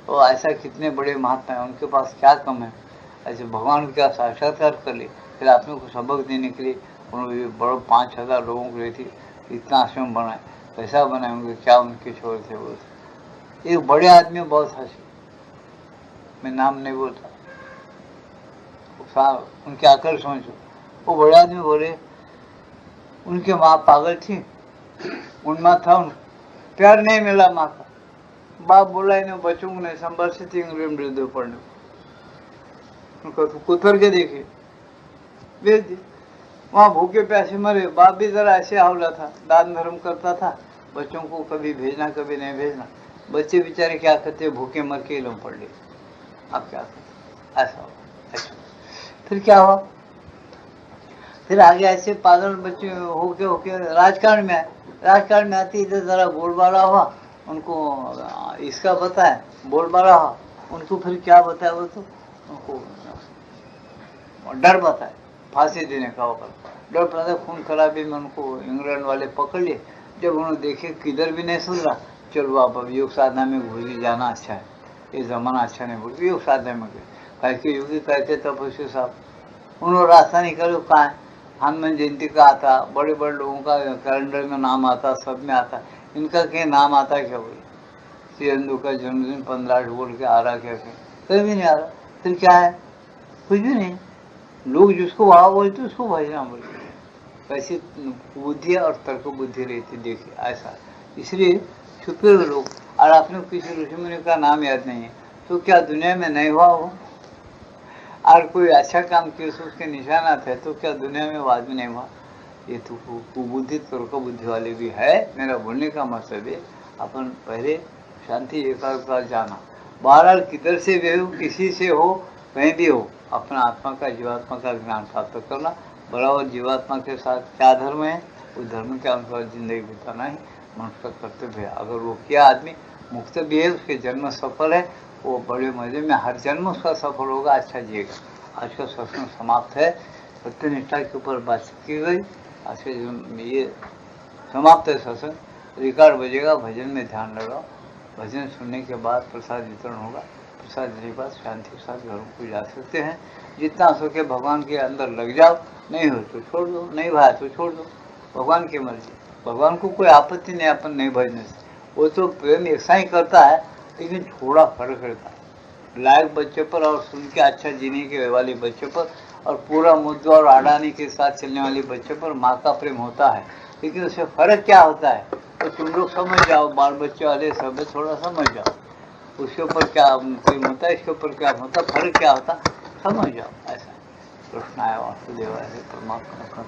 A: और ऐसा कितने बड़े महात्मा हैं, उनके पास क्या कम है, ऐसे भगवान का साक्षात्कार कर ले, फिर आपने को सबक देने के लिए उन्होंने बड़ो 5,000 लोगों के लिए थी, इतना आश्रम बनाए, कैसा बनाए होंगे, क्या उनके छोर थे वो। एक बड़े आदमी बहुत हंसे, मैं नाम नहीं बोलता, उनके आकर्षण से। वो बड़े आदमी बोले उनकी माँ पागल थी, उनमें था उन प्यार नहीं मिला माँ का। बाप बोला इन्हें बच्चों को नहीं संभाल से इंग्लैंड भेज दो पढ़ने। उनको तो कुतर के देखे, भेज दी। वहाँ भूखे प्यासे मरे। बाप भी जरा ऐसे हावला था, दान धर्म करता था, बच्चों को कभी भेजना कभी नहीं भेजना। बच्चे बेचारे क्या करते, भूखे मर के लोग पढ़ लिए। अब क्या करते, ऐसा हुआ। ऐसा फिर क्या हुआ, फिर आगे ऐसे पागल बच्चे होके राजकारण में आए। राजकारण में आती इधर जरा बोलबाला हुआ, उनको इसका बताए, बोलबाला हुआ उनको। फिर क्या बताया वो, तो उनको डर बताए, फांसी देने का होगा। डर पता, खून खराबी में उनको इंग्लैंड वाले पकड़ लिए। जब उन्होंने देखे किधर भी नहीं सुन रहा, चलो आप अब योग साधना में घुस जाना अच्छा है, ये जमाना अच्छा नहीं। बोल योग साधना में गए, कैसे योगी कहते तपस्वी साहब। उन्होंने रास्ता निकालो कहाँ है, हनुमान जयंती का आता, बड़े बड़े लोगों का कैलेंडर में नाम आता, सब में आता, इनका क्या नाम आता क्या? बोले श्री अंदू का जन्मदिन 15 बोल के आ रहा क्या? कहीं भी नहीं आ रहा। फिर क्या है, कुछ भी नहीं। लोग जिसको वाह बोलते उसको भजना बोलते। कैसी बुद्धि और तर्क बुद्धि रहती, देखिए ऐसा। इसलिए छुपे हुए लोग। और आपने किसी ऋषि मुनि का नाम याद नहीं है तो क्या दुनिया में नहीं हुआ हो? और कोई अच्छा काम किए उसके निशानात है तो क्या दुनिया में बाद में नहीं हुआ? ये तो कुबुद्धि तर्क बुद्धि वाले भी है। मेरा बोलने का मतलब है अपन पहले शांति एकाग्रता जाना। बहरहाल किधर से भी हो, किसी से हो, कहीं भी हो, अपना आत्मा का जीवात्मा का ज्ञान प्राप्त करना। बराबर जीवात्मा के साथ क्या धर्म है, उस धर्म के अनुसार जिंदगी बिताना ही मनुष्य का कर्तव्य है। अगर वो किया आदमी मुक्त भी है, उसके जन्म सफल है, वो बड़े मजे में हर जन्म उसका सफल होगा, अच्छा जिएगा। आज का सत्संग समाप्त है, सत्यनिष्ठा के ऊपर बातचीत की गई। आज के ये समाप्त है सत्संग। रिकॉर्ड बजेगा, भजन में ध्यान लगाओ। भजन सुनने के बाद प्रसाद वितरण होगा। प्रसाद देने के बाद शांति के साथ घरों को जा सकते हैं। जितना हो सके भगवान के अंदर लग जाओ, नहीं हो तो छोड़ दो, नहीं भाया तो छोड़ दो, भगवान की मर्जी। भगवान को कोई आपत्ति नहीं अपन नहीं भजने से, वो तो प्रेम ऐसा ही करता है, लेकिन थोड़ा फर्क रहता है। लायक बच्चे पर और सुन के अच्छा जीने के वाले बच्चे पर और पूरा मुद्दा और अडानी के साथ चलने वाले बच्चे पर माँ का प्रेम होता है। लेकिन उससे फर्क क्या होता है तो तुम लोग समझ जाओ, बाल बच्चे वाले सब थोड़ा समझ जाओ, उसके ऊपर क्या प्रेम होता है, इसके ऊपर क्या होता, फर्क क्या होता, समझ जाओ। ऐसा कृष्णाय वासुदेवाय परमात्मा का